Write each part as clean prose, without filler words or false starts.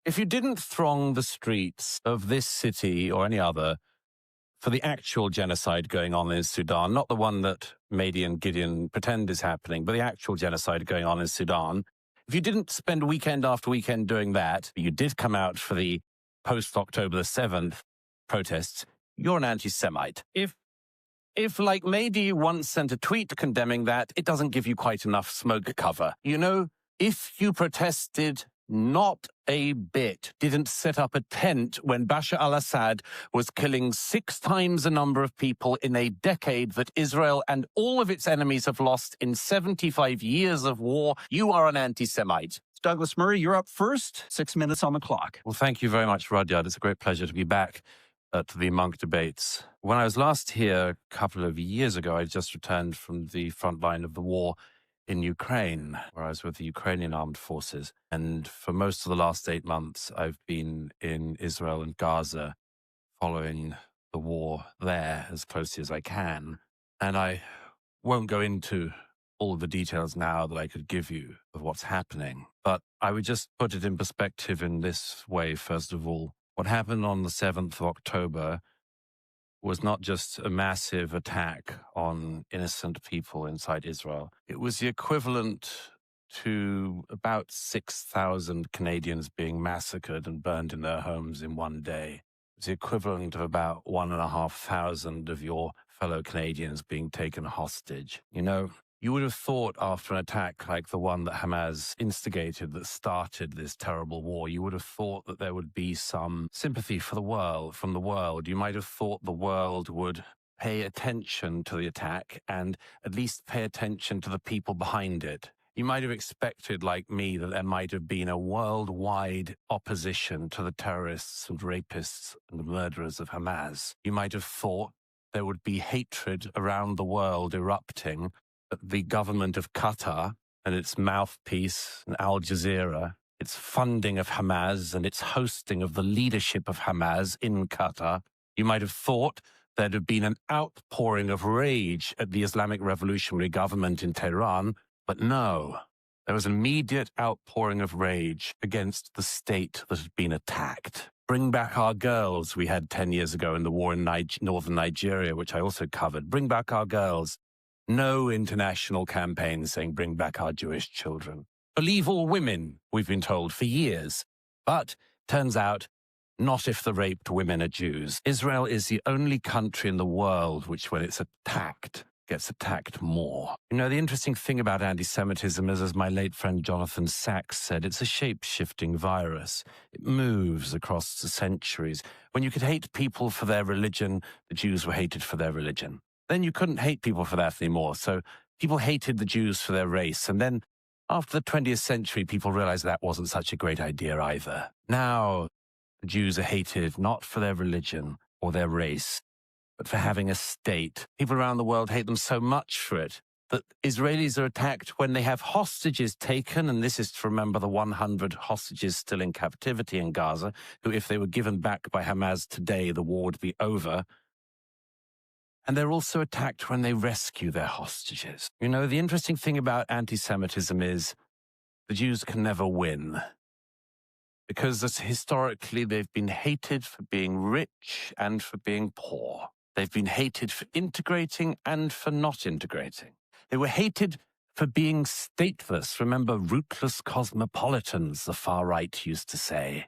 If you didn't throng the streets of this city or any other for the actual genocide going on in Sudan, not the one that Mehdi and Gideon pretend is happening, but the actual genocide going on in Sudan, if you didn't spend weekend after weekend doing that, you did come out for the post-October the 7th protests, you're an anti-Semite. If, like Mehdi once sent a tweet condemning that, it doesn't give you quite enough smoke cover. You know, if you protested not a bit, didn't set up a tent when Bashar al-Assad was killing 6 times the number of people in a decade that Israel and all of its enemies have lost in 75 years of war, you are an anti-Semite. Douglas Murray, you're up first. 6 minutes on the clock. Well, thank you very much, Rudyard. It's a great pleasure to be back to the Monk debates. When I was last here a couple of years ago, I just returned from the front line of the war in Ukraine, where I was with the Ukrainian armed forces. And for most of the last 8 months, I've been in Israel and Gaza following the war there as closely as I can. And I won't go into all of the details now that I could give you of what's happening, but I would just put it in perspective in this way, first of all. What happened on the 7th of October was not just a massive attack on innocent people inside Israel. It was the equivalent to about 6,000 Canadians being massacred and burned in their homes in one day. It's the equivalent of about 1,500 of your fellow Canadians being taken hostage. You know, you would have thought after an attack like the one that Hamas instigated that started this terrible war, you would have thought that there would be some sympathy for the world, from the world. You might have thought the world would pay attention to the attack and at least pay attention to the people behind it. You might have expected, like me, that there might have been a worldwide opposition to the terrorists and rapists and murderers of Hamas. You might have thought there would be hatred around the world erupting, that the government of Qatar and its mouthpiece, Al Jazeera, its funding of Hamas and its hosting of the leadership of Hamas in Qatar, you might have thought there'd have been an outpouring of rage at the Islamic Revolutionary government in Tehran, but no. There was an immediate outpouring of rage against the state that had been attacked. Bring back our girls, we had 10 years ago in the war in northern Nigeria, which I also covered. Bring back our girls. No international campaign saying bring back our Jewish children. Believe all women, we've been told for years. But turns out, not if the raped women are Jews. Israel is the only country in the world which, when it's attacked, gets attacked more. You know, the interesting thing about anti-Semitism is, as my late friend Jonathan Sachs said, it's a shape-shifting virus. It moves across the centuries. When you could hate people for their religion, the Jews were hated for their religion. Then you couldn't hate people for that anymore. So people hated the Jews for their race. And then after the 20th century, people realized that wasn't such a great idea either. Now, the Jews are hated not for their religion or their race, but for having a state. People around the world hate them so much for it that Israelis are attacked when they have hostages taken, and this is to remember the 100 hostages still in captivity in Gaza, who, if they were given back by Hamas today, the war would be over. And they're also attacked when they rescue their hostages. You know, the interesting thing about anti-Semitism is the Jews can never win, because historically they've been hated for being rich and for being poor. They've been hated for integrating and for not integrating. They were hated for being stateless. Remember, rootless cosmopolitans, the far right used to say.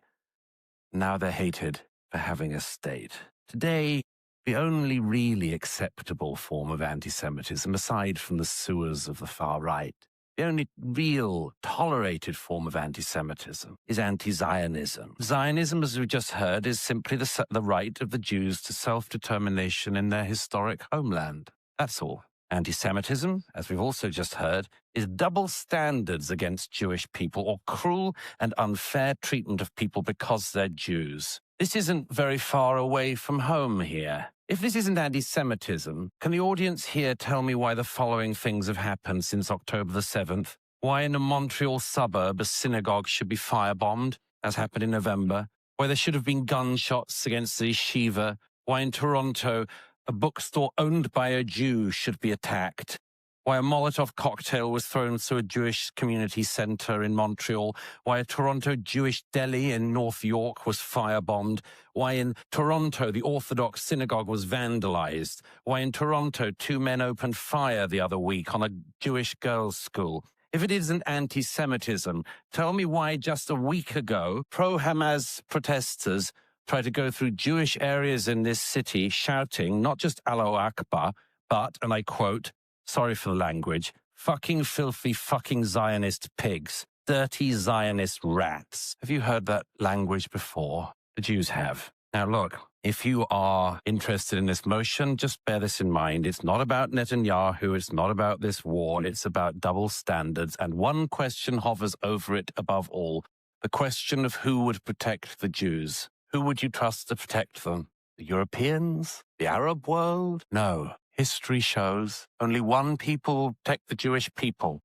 Now they're hated for having a state. Today, the only really acceptable form of anti-Semitism, aside from the sewers of the far right, the only real tolerated form of anti-Semitism is anti-Zionism. Zionism, as we just heard, is simply the right of the Jews to self-determination in their historic homeland. That's all. Anti-Semitism, as we've also just heard, is double standards against Jewish people or cruel and unfair treatment of people because they're Jews. This isn't very far away from home here. If this isn't anti-Semitism, can the audience here tell me why the following things have happened since October the 7th? Why in a Montreal suburb a synagogue should be firebombed, as happened in November? Why there should have been gunshots against the yeshiva? Why in Toronto a bookstore owned by a Jew should be attacked? Why a Molotov cocktail was thrown through a Jewish community centre in Montreal. Why a Toronto Jewish deli in North York was firebombed. Why in Toronto the Orthodox synagogue was vandalised. Why in Toronto 2 men opened fire the other week on a Jewish girls' school. If it isn't anti-Semitism, tell me why just a week ago pro-Hamas protesters tried to go through Jewish areas in this city shouting not just Allahu Akbar, but, and I quote, sorry for the language, fucking filthy fucking Zionist pigs, dirty Zionist rats. Have you heard that language before? The Jews have. Now look, if you are interested in this motion, just bear this in mind. It's not about Netanyahu. It's not about this war. It's about double standards. And one question hovers over it above all. The question of who would protect the Jews. Who would you trust to protect them? The Europeans? The Arab world? No. History shows only one people will protect the Jewish people.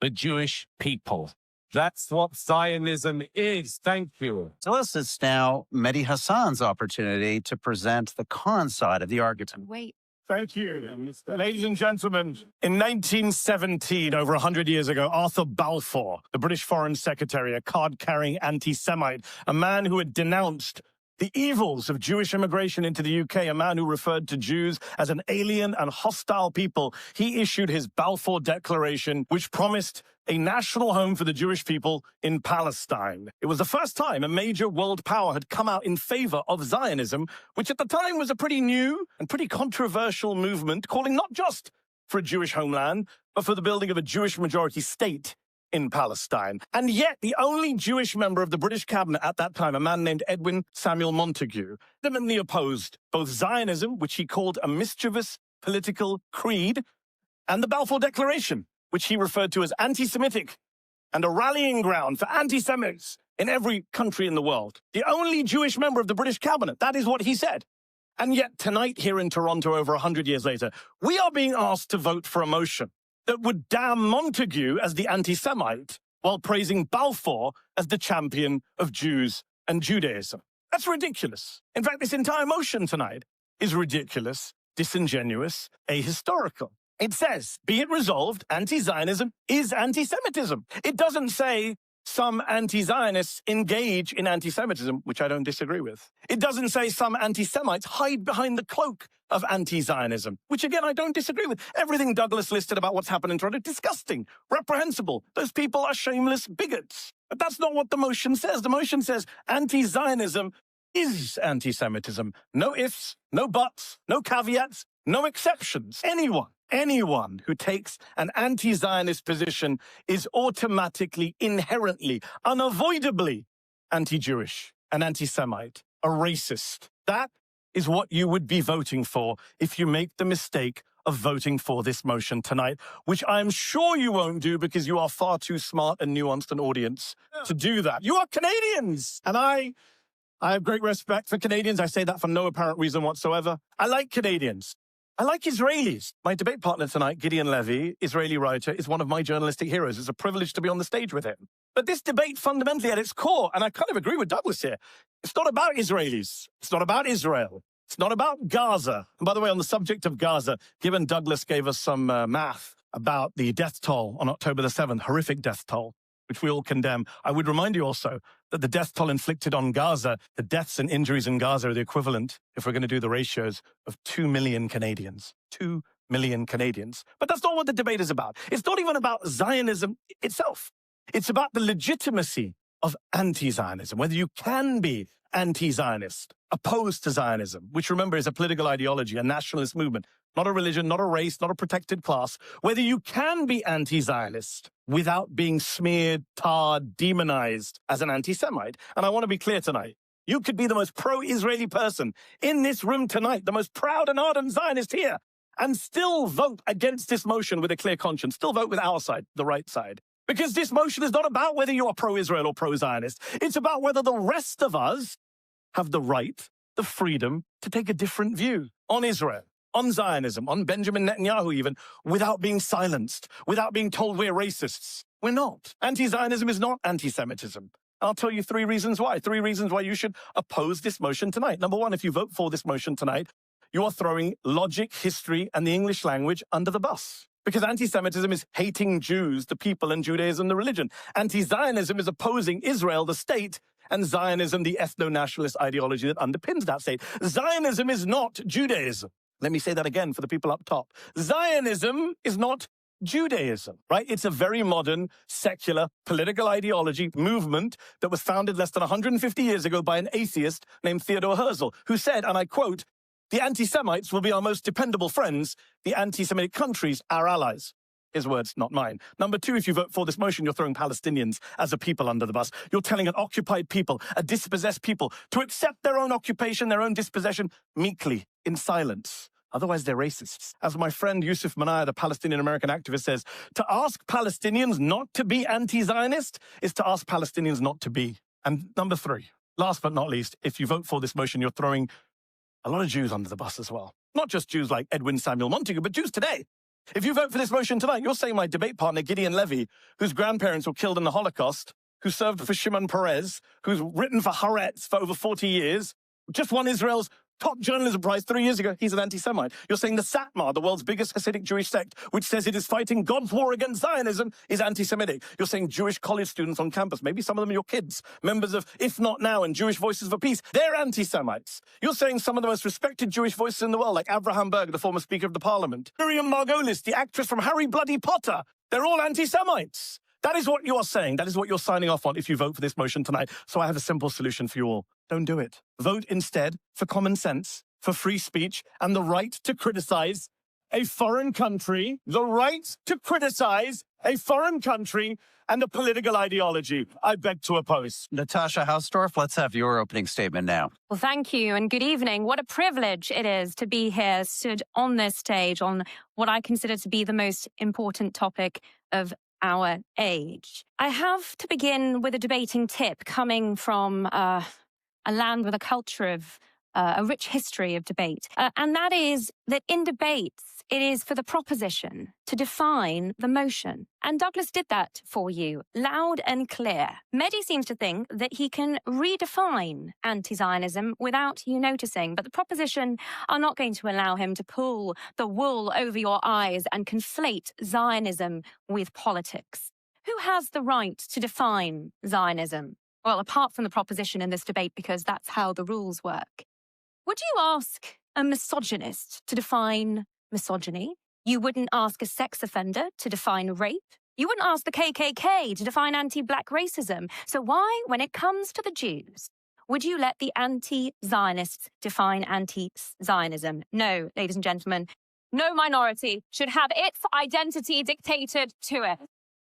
The Jewish people. That's what Zionism is. Thank you. So this is now Mehdi Hasan's opportunity to present the con side of the argument. Wait. Thank you. Ladies and gentlemen, in 1917, over 100 years ago, Arthur Balfour, the British Foreign Secretary, a card-carrying anti-Semite, a man who had denounced the evils of Jewish immigration into the UK, a man who referred to Jews as an alien and hostile people, he issued his Balfour Declaration, which promised a national home for the Jewish people in Palestine. It was the first time a major world power had come out in favor of Zionism, which at the time was a pretty new and pretty controversial movement, calling not just for a Jewish homeland, but for the building of a Jewish majority state in Palestine. And yet, the only Jewish member of the British cabinet at that time, a man named Edwin Samuel Montagu, vehemently opposed both Zionism, which he called a mischievous political creed, and the Balfour Declaration, which he referred to as anti-Semitic and a rallying ground for anti-Semites in every country in the world. The only Jewish member of the British cabinet, that is what he said. And yet, tonight here in Toronto, over 100 years later, we are being asked to vote for a motion that would damn Montagu as the anti-Semite while praising Balfour as the champion of Jews and Judaism. That's ridiculous. In fact, this entire motion tonight is ridiculous, disingenuous, ahistorical. It says, be it resolved, anti-Zionism is anti-Semitism. It doesn't say some anti-Zionists engage in anti-Semitism, which I don't disagree with. It doesn't say some anti-Semites hide behind the cloak of anti-Zionism, which again, I don't disagree with. Everything Douglas listed about what's happened in Toronto, disgusting, reprehensible. Those people are shameless bigots. But that's not what the motion says. The motion says anti-Zionism is anti-Semitism. No ifs, no buts, no caveats, no exceptions. Anyone who takes an anti-Zionist position is automatically, inherently, unavoidably anti-Jewish, an anti-Semite, a racist. That is what you would be voting for if you make the mistake of voting for this motion tonight, which I'm sure you won't do because you are far too smart and nuanced an audience to do that. You are Canadians, and I have great respect for Canadians. I say that for no apparent reason whatsoever. I like Canadians. I like Israelis. My debate partner tonight, Gideon Levy, Israeli writer, is one of my journalistic heroes. It's a privilege to be on the stage with him. But this debate fundamentally at its core, and I kind of agree with Douglas here, it's not about Israelis. It's not about Israel. It's not about Gaza. And by the way, on the subject of Gaza, given Douglas gave us some math about the death toll on October the 7th, horrific death toll, which we all condemn. I would remind you also that the death toll inflicted on Gaza, the deaths and injuries in Gaza are the equivalent, if we're going to do the ratios, of 2 million Canadians. 2 million Canadians. But that's not what the debate is about. It's not even about Zionism itself. It's about the legitimacy of anti-Zionism, whether you can be anti-Zionist, opposed to Zionism, which remember is a political ideology, a nationalist movement, not a religion, not a race, not a protected class, whether you can be anti-Zionist without being smeared, tarred, demonized as an anti-Semite. And I want to be clear tonight. You could be the most pro-Israeli person in this room tonight, the most proud and ardent Zionist here, and still vote against this motion with a clear conscience, still vote with our side, the right side. Because this motion is not about whether you are pro-Israel or pro-Zionist. It's about whether the rest of us have the right, the freedom to take a different view on Israel, on Zionism, on Benjamin Netanyahu even, without being silenced, without being told we're racists. We're not. Anti-Zionism is not anti-Semitism. I'll tell you 3 reasons why. 3 reasons why you should oppose this motion tonight. Number 1, if you vote for this motion tonight, you are throwing logic, history, and the English language under the bus. Because anti-Semitism is hating Jews, the people, and Judaism, the religion. Anti-Zionism is opposing Israel, the state, and Zionism, the ethno-nationalist ideology that underpins that state. Zionism is not Judaism. Let me say that again for the people up top. Zionism is not Judaism, right? It's a very modern, secular, political ideology movement that was founded less than 150 years ago by an atheist named Theodor Herzl, who said, and I quote, "The anti-Semites will be our most dependable friends, the anti-Semitic countries our allies." His words, not mine. Number two, if you vote for this motion, you're throwing Palestinians as a people under the bus. You're telling an occupied people, a dispossessed people, to accept their own occupation, their own dispossession, meekly, in silence. Otherwise, they're racists. As my friend Yusuf Manaya, the Palestinian-American activist, says, to ask Palestinians not to be anti-Zionist is to ask Palestinians not to be. And number three, last but not least, if you vote for this motion, you're throwing a lot of Jews under the bus as well. Not just Jews like Edwin Samuel Montagu, but Jews today. If you vote for this motion tonight, you're saying my debate partner, Gideon Levy, whose grandparents were killed in the Holocaust, who served for Shimon Peres, who's written for Haaretz for over 40 years, just won Israel's top journalism prize 3 years ago. He's an anti-Semite. You're saying the Satmar, the world's biggest Hasidic Jewish sect, which says it is fighting God's war against Zionism, is anti-Semitic. You're saying Jewish college students on campus, maybe some of them are your kids, members of If Not Now and Jewish Voices for Peace, they're anti-Semites. You're saying some of the most respected Jewish voices in the world, like Avraham Berg, the former Speaker of the Parliament, Miriam Margolis, the actress from Harry Bloody Potter, they're all anti-Semites. That is what you're saying. That is what you're signing off on if you vote for this motion tonight. So I have a simple solution for you all. Don't do it. Vote instead for common sense, for free speech, and the right to criticize a foreign country, the right to criticize a foreign country and a political ideology. I beg to oppose. Natasha Hausdorff, let's have your opening statement now. Well, thank you and good evening. What a privilege it is to be here, stood on this stage on what I consider to be the most important topic of our age. I have to begin with a debating tip coming from a land with a culture of a rich history of debate. And that is that in debates, it is for the proposition to define the motion. And Douglas did that for you, loud and clear. Mehdi seems to think that he can redefine anti-Zionism without you noticing, but the proposition are not going to allow him to pull the wool over your eyes and conflate Zionism with politics. Who has the right to define Zionism? Well, apart from the proposition in this debate, because that's how the rules work. Would you ask a misogynist to define misogyny? You wouldn't ask a sex offender to define rape? You wouldn't ask the KKK to define anti-black racism. So why, when it comes to the Jews, would you let the anti-Zionists define anti-Zionism? No, ladies and gentlemen, no minority should have its identity dictated to it.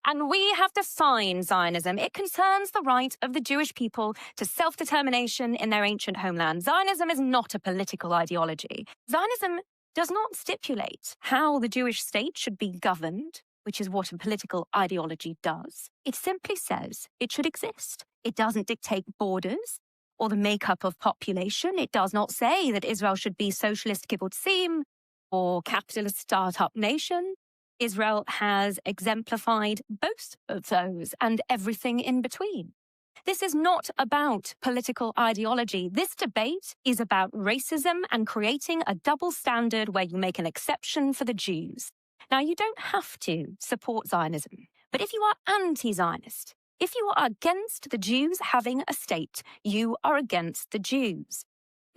And we have defined Zionism. It concerns the right of the Jewish people to self-determination in their ancient homeland. Zionism is not a political ideology. Zionism does not stipulate how the Jewish state should be governed, which is what a political ideology does. It simply says it should exist. It doesn't dictate borders or the makeup of population. It does not say that Israel should be socialist kibbutzim or capitalist startup nation. Israel has exemplified both of those and everything in between. This is not about political ideology. This debate is about racism and creating a double standard where you make an exception for the Jews. Now, you don't have to support Zionism, but if you are anti-Zionist, if you are against the Jews having a state, you are against the Jews.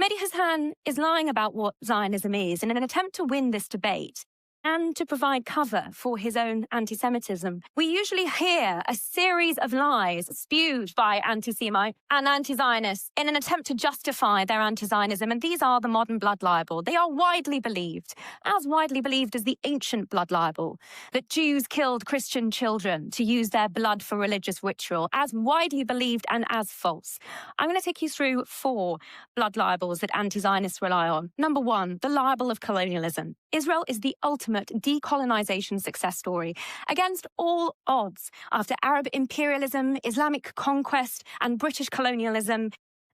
Mehdi Hasan is lying about what Zionism is in an attempt to win this debate and to provide cover for his own anti-Semitism. We usually hear a series of lies spewed by anti-Semite and anti-Zionists in an attempt to justify their anti-Zionism, and these are the modern blood libel. They are widely believed, as widely believed as the ancient blood libel, that Jews killed Christian children to use their blood for religious ritual, as widely believed and as false. I'm going to take you through 4 blood libels that anti-Zionists rely on. Number 1, the libel of colonialism. Israel is the ultimate decolonization success story against all odds. After Arab imperialism, Islamic conquest, and British colonialism,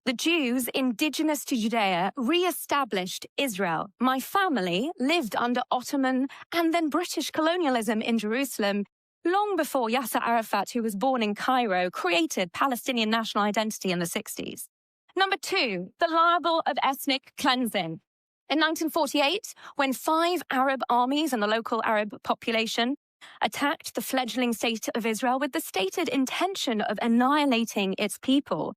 the Jews indigenous to Judea re-established Israel. My family lived under Ottoman and then British colonialism in Jerusalem long before Yasser Arafat, who was born in Cairo, created Palestinian national identity in the 60s. Number 2, the libel of ethnic cleansing. In 1948, when 5 Arab armies and the local Arab population attacked the fledgling state of Israel with the stated intention of annihilating its people,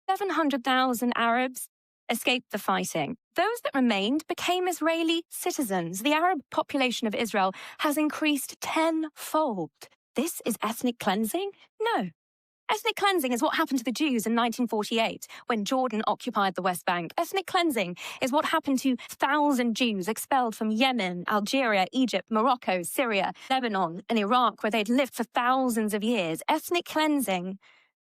700,000 Arabs escaped the fighting. Those that remained became Israeli citizens. The Arab population of Israel has increased tenfold. This is ethnic cleansing? No. Ethnic cleansing is what happened to the Jews in 1948 when Jordan occupied the West Bank. Ethnic cleansing is what happened to 1,000 Jews expelled from Yemen, Algeria, Egypt, Morocco, Syria, Lebanon, and Iraq, where they'd lived for thousands of years. Ethnic cleansing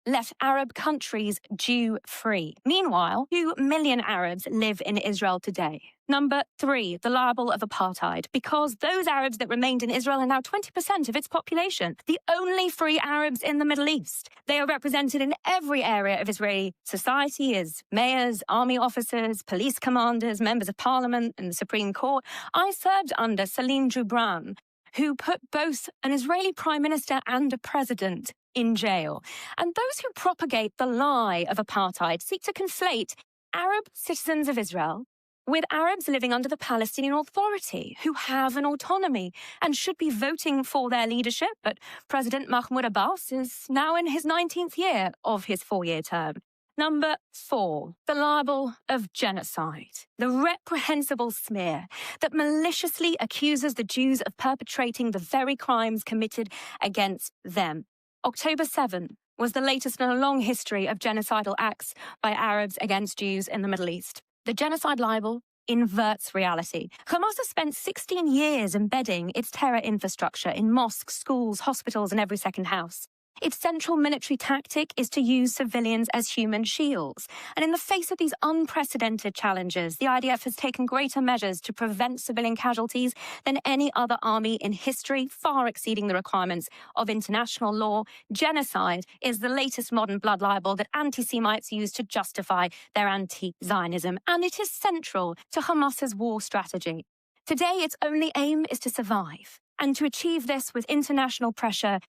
left Arab countries Jew-free. Meanwhile, 2 million Arabs live in Israel today. Number 3, the libel of apartheid, because those Arabs that remained in Israel are now 20% of its population, the only free Arabs in the Middle East. They are represented in every area of Israeli society as mayors, army officers, police commanders, members of parliament, and the Supreme Court. I served under Salim Gibran, who put both an Israeli prime minister and a president in jail. And those who propagate the lie of apartheid seek to conflate Arab citizens of Israel with Arabs living under the Palestinian Authority, who have an autonomy and should be voting for their leadership. But President Mahmoud Abbas is now in his 19th year of his 4-year term. Number 4, the libel of genocide, the reprehensible smear that maliciously accuses the Jews of perpetrating the very crimes committed against them. October 7 was the latest in a long history of genocidal acts by Arabs against Jews in the Middle East. The genocide libel inverts reality. Hamas has spent 16 years embedding its terror infrastructure in mosques, schools, hospitals, and every second house. Its central military tactic is to use civilians as human shields. And in the face of these unprecedented challenges, the IDF has taken greater measures to prevent civilian casualties than any other army in history, far exceeding the requirements of international law. Genocide is the latest modern blood libel that anti-Semites use to justify their anti-Zionism, and it is central to Hamas's war strategy. Today, its only aim is to survive, and to achieve this with international pressure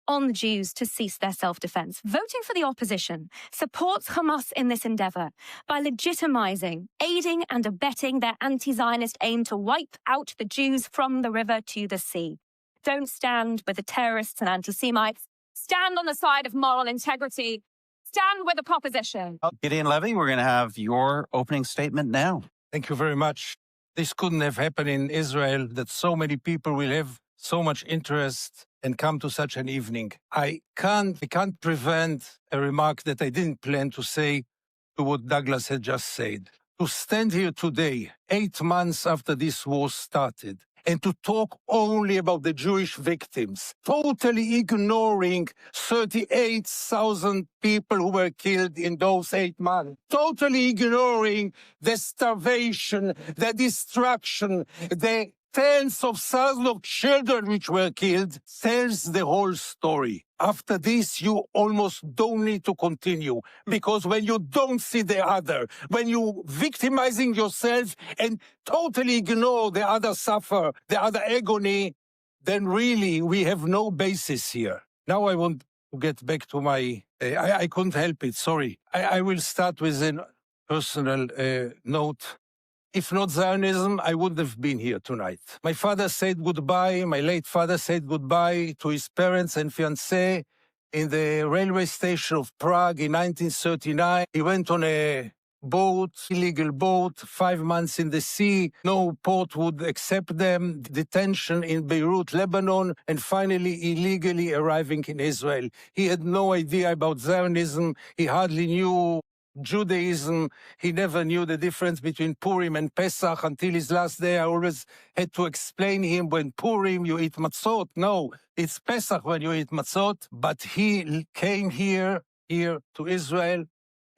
on the Jews to cease their self-defense. Voting for the opposition supports Hamas in this endeavor by legitimizing, aiding, and abetting their anti-Zionist aim to wipe out the Jews from the river to the sea. Don't stand with the terrorists and anti-Semites. Stand on the side of moral integrity. Stand with the proposition. Gideon Levy, we're going to have your opening statement now. Thank you very much. This couldn't have happened in Israel, that so many people will have so much interest and come to such an evening. I can't prevent a remark that I didn't plan to say to what Douglas had just said. To stand here today, 8 months after this war started, and to talk only about the Jewish victims, totally ignoring 38,000 people who were killed in those 8 months, totally ignoring the starvation, the destruction, the tens of thousands of children which were killed, tells the whole story. After this, you almost don't need to continue, because when you don't see the other, when you victimizing yourself and totally ignore the other suffer, the other agony, then really we have no basis here. Now I want to get back to my, I couldn't help it, sorry. I will start with a personal note. If not Zionism, I wouldn't have been here tonight. My father said goodbye, my late father said goodbye to his parents and fiancée in the railway station of Prague in 1939. He went on a boat, illegal boat, 5 months in the sea. No port would accept them. Detention in Beirut, Lebanon, and finally illegally arriving in Israel. He had no idea about Zionism. He hardly knew Judaism. He never knew the difference between Purim and Pesach until his last day. I always had to explain him, when Purim you eat matzot. No, it's Pesach when you eat matzot. But he came here to Israel,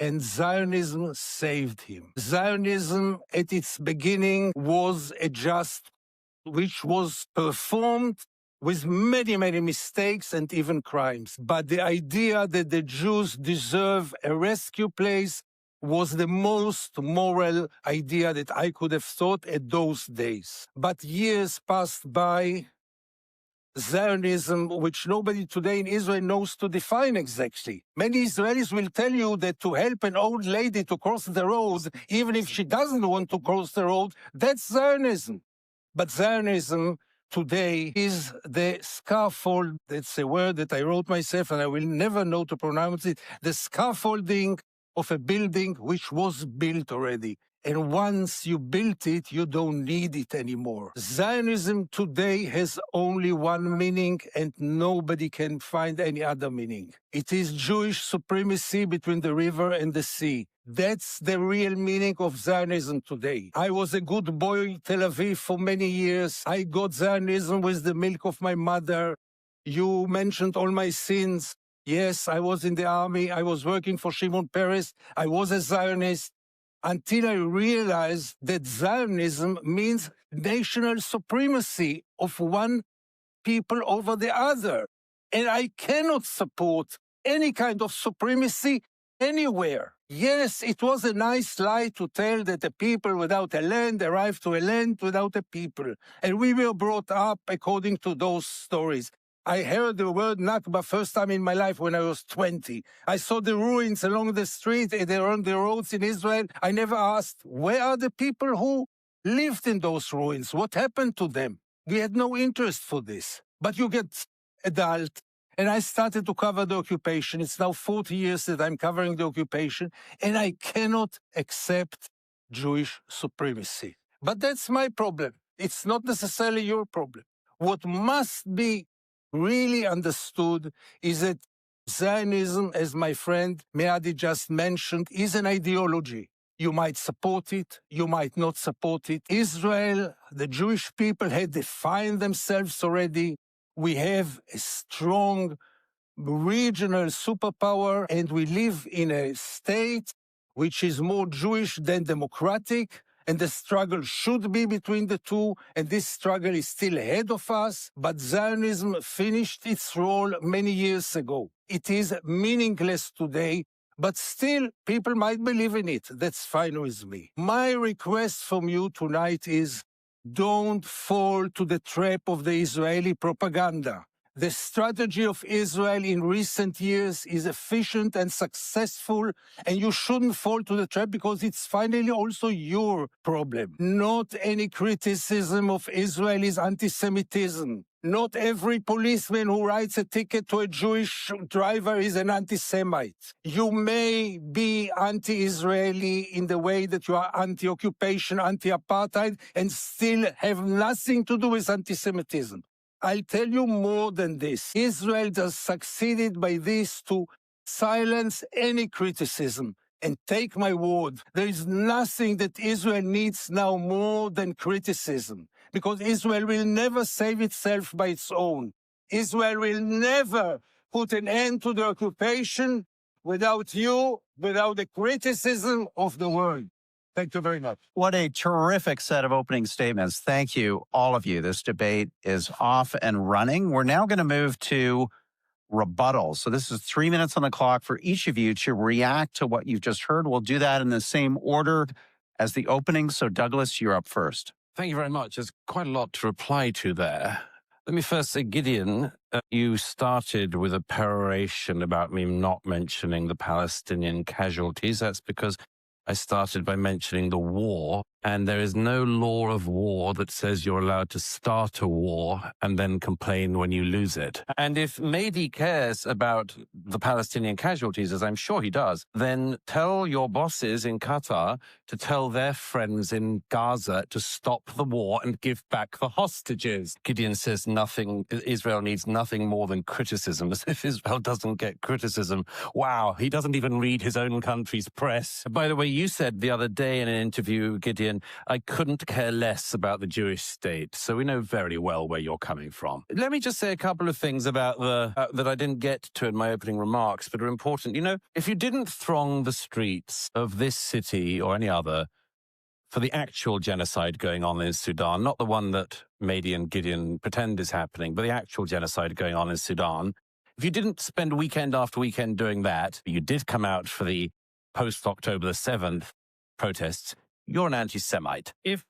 and Zionism saved him. Zionism at its beginning was a just, which was performed with many, many mistakes and even crimes. But the idea that the Jews deserve a rescue place was the most moral idea that I could have thought at those days. But years passed by. Zionism, which nobody today in Israel knows to define exactly. Many Israelis will tell you that to help an old lady to cross the road, even if she doesn't want to cross the road, that's Zionism. But Zionism today is the scaffold, that's a word that I wrote myself and I will never know to pronounce it, the scaffolding of a building which was built already. And once you built it, you don't need it anymore. Zionism today has only one meaning and nobody can find any other meaning. It is Jewish supremacy between the river and the sea. That's the real meaning of Zionism today. I was a good boy in Tel Aviv for many years. I got Zionism with the milk of my mother. You mentioned all my sins. Yes, I was in the army. I was working for Shimon Peres. I was a Zionist. Until I realized that Zionism means national supremacy of one people over the other. And I cannot support any kind of supremacy anywhere. Yes, it was a nice lie to tell that a people without a land arrived to a land without a people. And we were brought up according to those stories. I heard the word Nakba first time in my life when I was 20. I saw the ruins along the street and on the roads in Israel. I never asked, where are the people who lived in those ruins? What happened to them? We had no interest for this. But you get adult, and I started to cover the occupation. It's now 40 years that I'm covering the occupation, and I cannot accept Jewish supremacy. But that's my problem. It's not necessarily your problem. What must be really understood is that Zionism, as my friend Mehdi just mentioned, is an ideology. You might support it, you might not support it. Israel, the Jewish people had defined themselves already. We have a strong regional superpower, and we live in a state which is more Jewish than democratic. And the struggle should be between the two, and this struggle is still ahead of us. But Zionism finished its role many years ago. It is meaningless today, but still people might believe in it. That's fine with me. My request from you tonight is don't fall to the trap of the Israeli propaganda. The strategy of Israel in recent years is efficient and successful, and you shouldn't fall to the trap because it's finally also your problem. Not any criticism of Israel is anti-Semitism. Not every policeman who writes a ticket to a Jewish driver is an anti-Semite. You may be anti-Israeli in the way that you are anti-occupation, anti-apartheid, and still have nothing to do with anti-Semitism. I'll tell you more than this. Israel has succeeded by this to silence any criticism. And take my word, there is nothing that Israel needs now more than criticism, because Israel will never save itself by its own. Israel will never put an end to the occupation without you, without the criticism of the world. Thank you very much. What a terrific set of opening statements. Thank you, all of you. This debate is off and running. We're now going to move to rebuttal. So this is 3 minutes on the clock for each of you to react to what you've just heard. We'll do that in the same order as the opening. So Douglas, you're up first. Thank you very much. There's quite a lot to reply to there. Let me first say, Gideon, you started with a peroration about me not mentioning the Palestinian casualties. That's because I started by mentioning the war, and there is no law of war that says you're allowed to start a war and then complain when you lose it. And if Mehdi cares about the Palestinian casualties, as I'm sure he does, then tell your bosses in Qatar to tell their friends in Gaza to stop the war and give back the hostages. Gideon says Israel needs nothing more than criticism, as if Israel doesn't get criticism. Wow, he doesn't even read his own country's press. By the way, you said the other day in an interview, Gideon, I couldn't care less about the Jewish state. So we know very well where you're coming from. Let me just say a couple of things about that I didn't get to in my opening remarks, but are important. You know, if you didn't throng the streets of this city or any other for the actual genocide going on in Sudan, not the one that Mehdi and Gideon pretend is happening, but the actual genocide going on in Sudan, if you didn't spend weekend after weekend doing that, you did come out for the post-October the 7th protests, you're an anti-Semite. If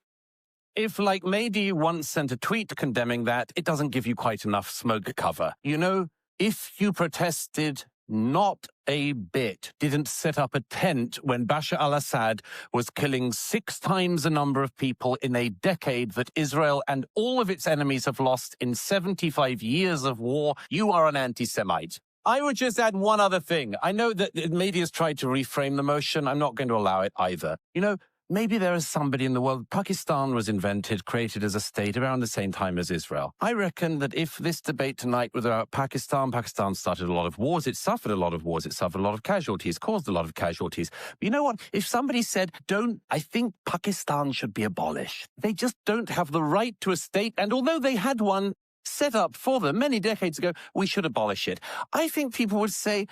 if, like Mehdi once sent a tweet condemning that, it doesn't give you quite enough smoke cover. You know, if you protested not a bit, didn't set up a tent when Bashar al-Assad was killing 6 times the number of people in a decade that Israel and all of its enemies have lost in 75 years of war, you are an anti-Semite. I would just add one other thing. I know that the media has tried to reframe the motion. I'm not going to allow it either. You know, maybe there is somebody in the world. Pakistan was invented, created as a state around the same time as Israel. I reckon that if this debate tonight was about Pakistan started a lot of wars, it suffered a lot of wars, it suffered a lot of casualties, caused a lot of casualties. But you know what? If somebody said, I think Pakistan should be abolished. They just don't have the right to a state. And although they had one set up for them many decades ago, we should abolish it. I think people would say,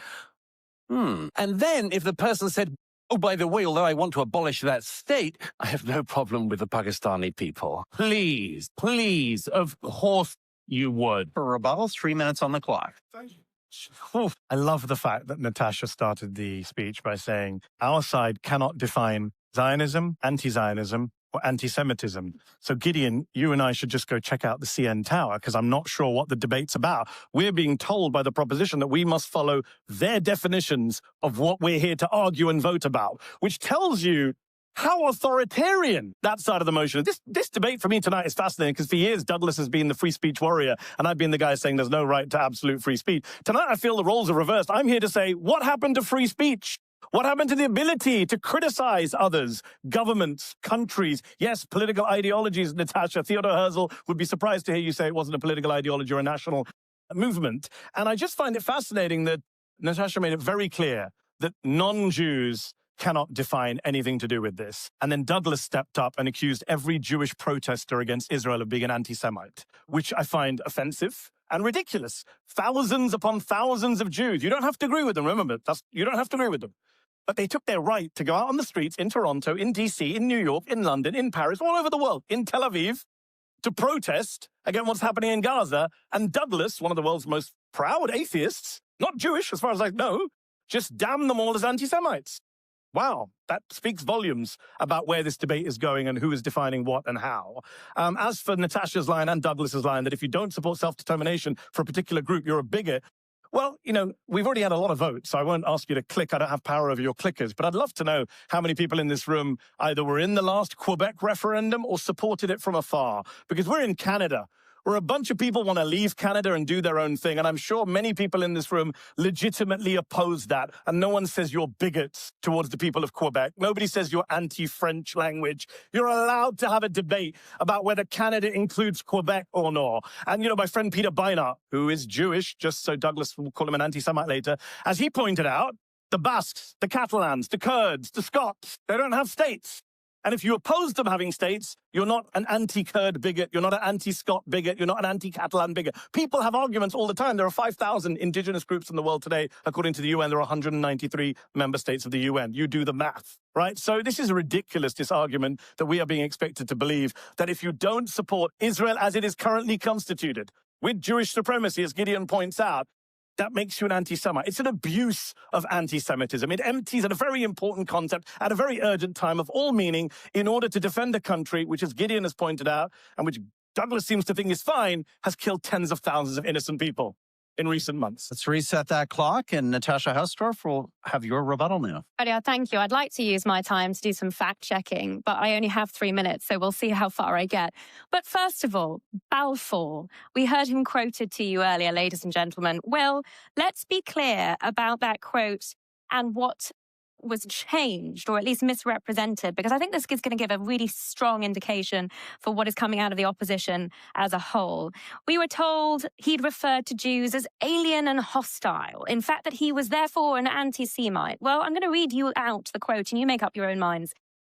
And then if the person said, oh, by the way, although I want to abolish that state, I have no problem with the Pakistani people. Please, please, of course you would. For rebuttal, 3 minutes on the clock. Thank you. I love the fact that Natasha started the speech by saying our side cannot define Zionism, anti-Zionism, or anti-Semitism. So Gideon, you and I should just go check out the CN Tower, because I'm not sure what the debate's about. We're being told by the proposition that we must follow their definitions of what we're here to argue and vote about, which tells you how authoritarian that side of the motion is. This debate for me tonight is fascinating, because for years Douglas has been the free speech warrior, and I've been the guy saying there's no right to absolute free speech. Tonight I feel the roles are reversed. I'm here to say, what happened to free speech? What happened to the ability to criticize others, governments, countries, yes, political ideologies, Natasha? Theodore Herzl would be surprised to hear you say it wasn't a political ideology or a national movement. And I just find it fascinating that Natasha made it very clear that non-Jews cannot define anything to do with this. And then Douglas stepped up and accused every Jewish protester against Israel of being an anti-Semite, which I find offensive and ridiculous. Thousands upon thousands of Jews. You don't have to agree with them, remember. You don't have to agree with them. But they took their right to go out on the streets in Toronto, in DC, in New York, in London, in Paris, all over the world, in Tel Aviv, to protest against what's happening in Gaza. And Douglas, one of the world's most proud atheists, not Jewish as far as I know, just damned them all as anti-Semites. Wow, that speaks volumes about where this debate is going and who is defining what and how. As for Natasha's line and Douglas's line that if you don't support self-determination for a particular group, you're a bigot. Well, you know, we've already had a lot of votes, so I won't ask you to click. I don't have power over your clickers. But I'd love to know how many people in this room either were in the last Quebec referendum or supported it from afar. Because we're in Canada, where a bunch of people want to leave Canada and do their own thing. And I'm sure many people in this room legitimately oppose that. And no one says you're bigots towards the people of Quebec. Nobody says you're anti-French language. You're allowed to have a debate about whether Canada includes Quebec or not. And, you know, my friend Peter Beinart, who is Jewish, just so Douglas will call him an anti-Semite later, as he pointed out, the Basques, the Catalans, the Kurds, the Scots, they don't have states. And if you oppose them having states, you're not an anti-Kurd bigot, you're not an anti-Scot bigot, you're not an anti-Catalan bigot. People have arguments all the time. There are 5,000 indigenous groups in the world today. According to the UN, there are 193 member states of the UN. You do the math, right? So this is ridiculous, this argument that we are being expected to believe that if you don't support Israel as it is currently constituted, with Jewish supremacy, as Gideon points out, that makes you an anti-Semite. It's an abuse of anti-Semitism. It empties at a very important concept, at a very urgent time of all meaning, in order to defend a country, which, as Gideon has pointed out, and which Douglas seems to think is fine, has killed tens of thousands of innocent people in recent months. Let's reset that clock, and Natasha Hausdorff will have your rebuttal now. Yeah, thank you. I'd like to use my time to do some fact-checking, but I only have 3 minutes, so we'll see how far I get. But first of all, Balfour. We heard him quoted to you earlier, ladies and gentlemen. Well, let's be clear about that quote and what was changed, or at least misrepresented, because I think this is going to give a really strong indication for what is coming out of the opposition as a whole. We were told he'd referred to Jews as alien and hostile. In fact, that he was therefore an anti-Semite. Well, I'm going to read you out the quote and you make up your own minds.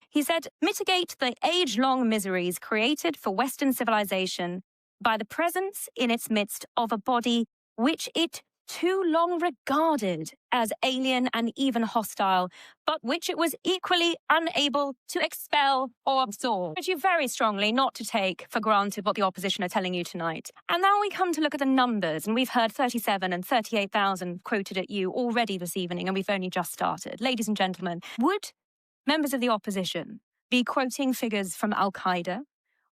He said, mitigate the age-long miseries created for Western civilization by the presence in its midst of a body which it too long regarded as alien and even hostile, but which it was equally unable to expel or absorb. I urge you very strongly not to take for granted what the opposition are telling you tonight. And now we come to look at the numbers, and we've heard 37 and 38,000 quoted at you already this evening, and we've only just started. Ladies and gentlemen, would members of the opposition be quoting figures from Al-Qaeda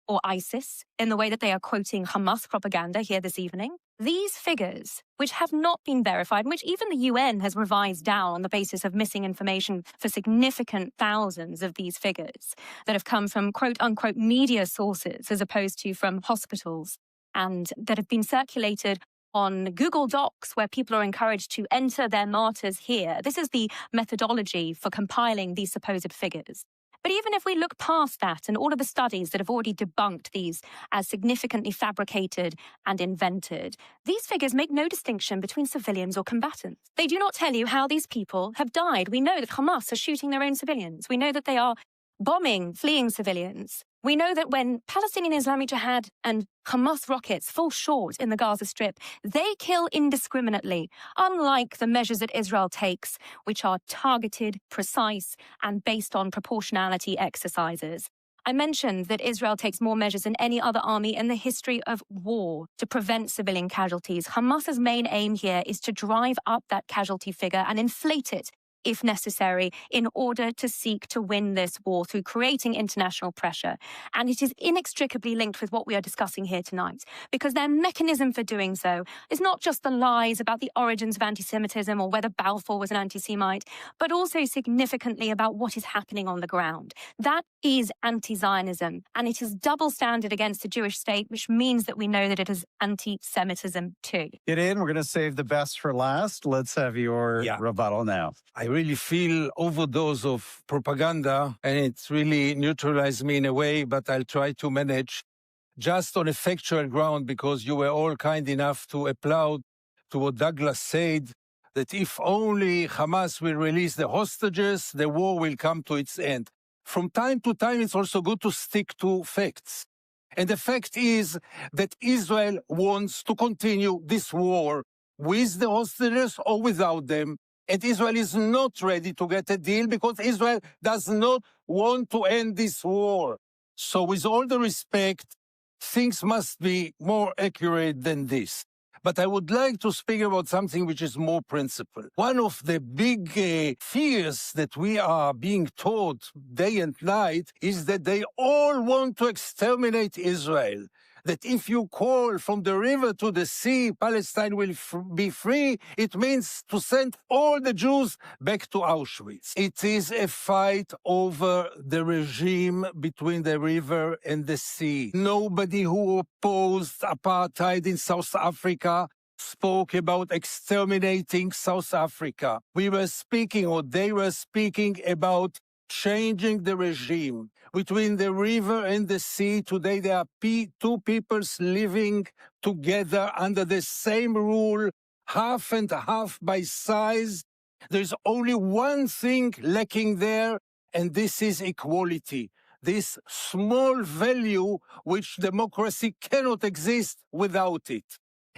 or ISIS in the way that they are quoting Hamas propaganda here this evening. These figures, which have not been verified, which even the UN has revised down on the basis of missing information for significant thousands of these figures that have come from quote-unquote media sources as opposed to from hospitals, and that have been circulated on Google Docs where people are encouraged to enter their martyrs here. This is the methodology for compiling these supposed figures. But even if we look past that and all of the studies that have already debunked these as significantly fabricated and invented, these figures make no distinction between civilians or combatants. They do not tell you how these people have died. We know that Hamas are shooting their own civilians. We know that they are bombing fleeing civilians. We know that when Palestinian Islamic Jihad and Hamas rockets fall short in the Gaza Strip, they kill indiscriminately, unlike the measures that Israel takes, which are targeted, precise, and based on proportionality exercises. I mentioned that Israel takes more measures than any other army in the history of war to prevent civilian casualties. Hamas's main aim here is to drive up that casualty figure and inflate it, if necessary, in order to seek to win this war through creating international pressure. And it is inextricably linked with what we are discussing here tonight, because their mechanism for doing so is not just the lies about the origins of anti-Semitism or whether Balfour was an anti-Semite, but also significantly about what is happening on the ground. That is anti-Zionism, and it is double standard against the Jewish state, which means that we know that it is anti-Semitism too. Gideon, we're going to save the best for last. Let's have your rebuttal now. I really feel overdose of propaganda, and it's really neutralized me in a way, but I'll try to manage just on a factual ground, because you were all kind enough to applaud to what Douglas said, that if only Hamas will release the hostages, the war will come to its end. From time to time, it's also good to stick to facts. And the fact is that Israel wants to continue this war with the hostages or without them. And Israel is not ready to get a deal because Israel does not want to end this war. So with all the respect, things must be more accurate than this. But I would like to speak about something which is more principled. One of the big fears that we are being taught day and night is that they all want to exterminate Israel. That if you call from the river to the sea, Palestine will be free, it means to send all the Jews back to Auschwitz. It is a fight over the regime between the river and the sea. Nobody who opposed apartheid in South Africa spoke about exterminating South Africa. We were speaking, or they were speaking, about changing the regime. Between the river and the sea, today there are two peoples living together under the same rule, half and half by size. There's only one thing lacking there, and this is equality. This small value which democracy cannot exist without it.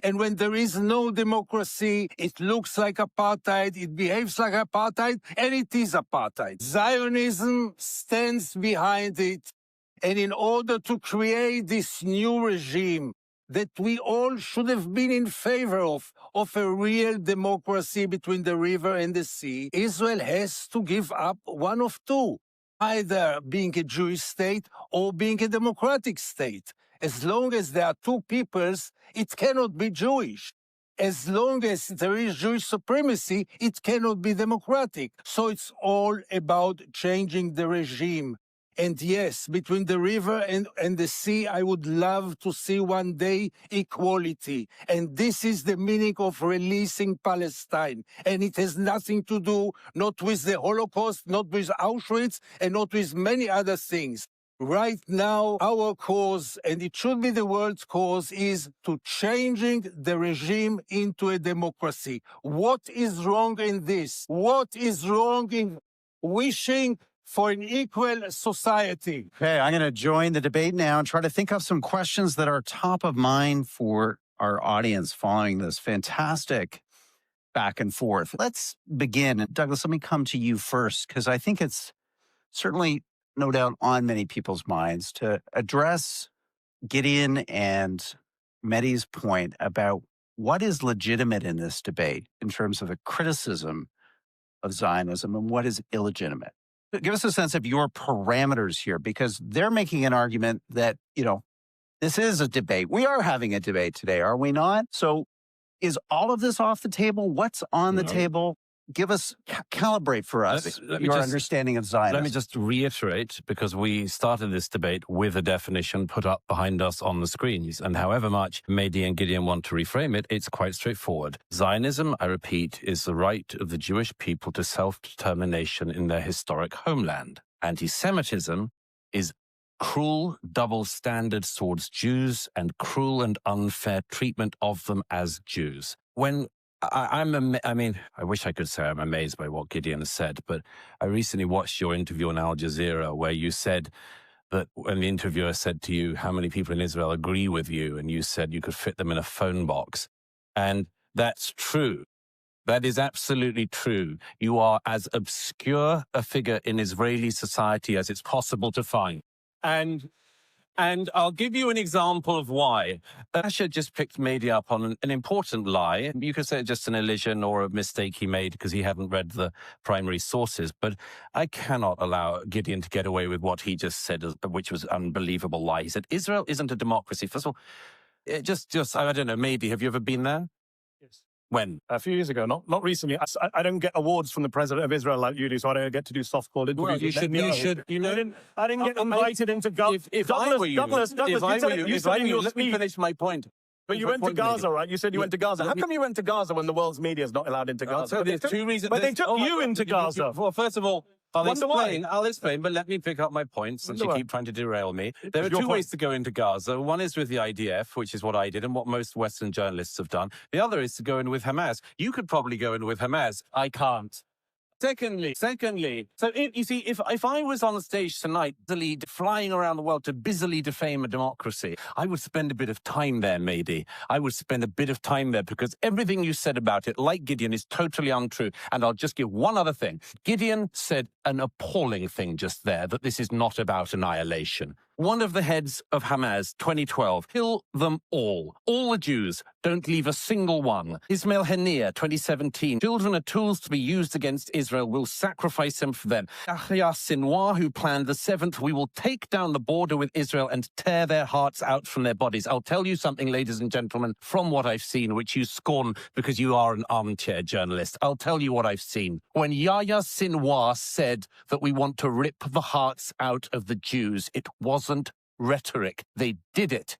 And when there is no democracy, it looks like apartheid, it behaves like apartheid, and it is apartheid. Zionism stands behind it. And in order to create this new regime that we all should have been in favor of a real democracy between the river and the sea, Israel has to give up one of two, either being a Jewish state or being a democratic state. As long as there are two peoples, it cannot be Jewish. As long as there is Jewish supremacy, it cannot be democratic. So it's all about changing the regime. And yes, between the river and the sea, I would love to see one day equality. And this is the meaning of releasing Palestine. And it has nothing to do, not with the Holocaust, not with Auschwitz, and not with many other things. Right now, our cause, and it should be the world's cause, is to changing the regime into a democracy. What is wrong in this? What is wrong in wishing for an equal society? Okay, I'm going to join the debate now and try to think of some questions that are top of mind for our audience following this fantastic back and forth. Let's begin. Douglas, let me come to you first, because I think it's certainly no doubt on many people's minds to address Gideon and Mehdi's point about what is legitimate in this debate in terms of a criticism of Zionism and what is illegitimate. Give us a sense of your parameters here, because they're making an argument that, this is a debate. We are having a debate today, are we not? So is all of this off the table? What's on the table? Give us, calibrate for us your understanding of Zionism. Let me just reiterate, because we started this debate with a definition put up behind us on the screens. And however much Mehdi and Gideon want to reframe it, it's quite straightforward. Zionism, I repeat, is the right of the Jewish people to self-determination in their historic homeland. Anti-Semitism is cruel double standards towards Jews and cruel and unfair treatment of them as Jews. When I wish I could say I'm amazed by what Gideon has said, but I recently watched your interview on Al Jazeera where you said that when the interviewer said to you, how many people in Israel agree with you? And you said you could fit them in a phone box. And that's true. That is absolutely true. You are as obscure a figure in Israeli society as it's possible to find. And I'll give you an example of why. Natasha just picked Mehdi up on an important lie. You could say it's just an elision or a mistake he made because he hadn't read the primary sources. But I cannot allow Gideon to get away with what he just said, which was an unbelievable lie. He said, Israel isn't a democracy. First of all, I don't know, Mehdi, have you ever been there? Yes. When? A few years ago, not recently. I don't get awards from the president of Israel like you do, so I don't get to do soft-call interviews. Well, you should. I didn't get invited into Gaza. If I were you, let me finish my point. But you went to Gaza, right? You said you went to Gaza. How come you went to Gaza when the world's media is not allowed into Gaza? So there's two reasons. But they took you into Gaza. Well, first of all, I'll explain, but let me pick up my points since you keep trying to derail me. There are two ways to go into Gaza. One is with the IDF, which is what I did and what most Western journalists have done. The other is to go in with Hamas. You could probably go in with Hamas. I can't. Secondly, so you see, if I was on the stage tonight, flying around the world to busily defame a democracy, I would spend a bit of time there, Mehdi. I would spend a bit of time there because everything you said about it, like Gideon, is totally untrue. And I'll just give one other thing. Gideon said an appalling thing just there, that this is not about annihilation. One of the heads of Hamas, 2012, kill them all the Jews, don't leave a single one. Ismail Haniyeh, 2017, children are tools to be used against Israel, we'll sacrifice them for them. Yahya Sinwar, who planned the 7th, we will take down the border with Israel and tear their hearts out from their bodies. I'll tell you something, ladies and gentlemen, from what I've seen, which you scorn because you are an armchair journalist. I'll tell you what I've seen. When Yahya Sinwar said that we want to rip the hearts out of the Jews, it wasn't rhetoric. They did it.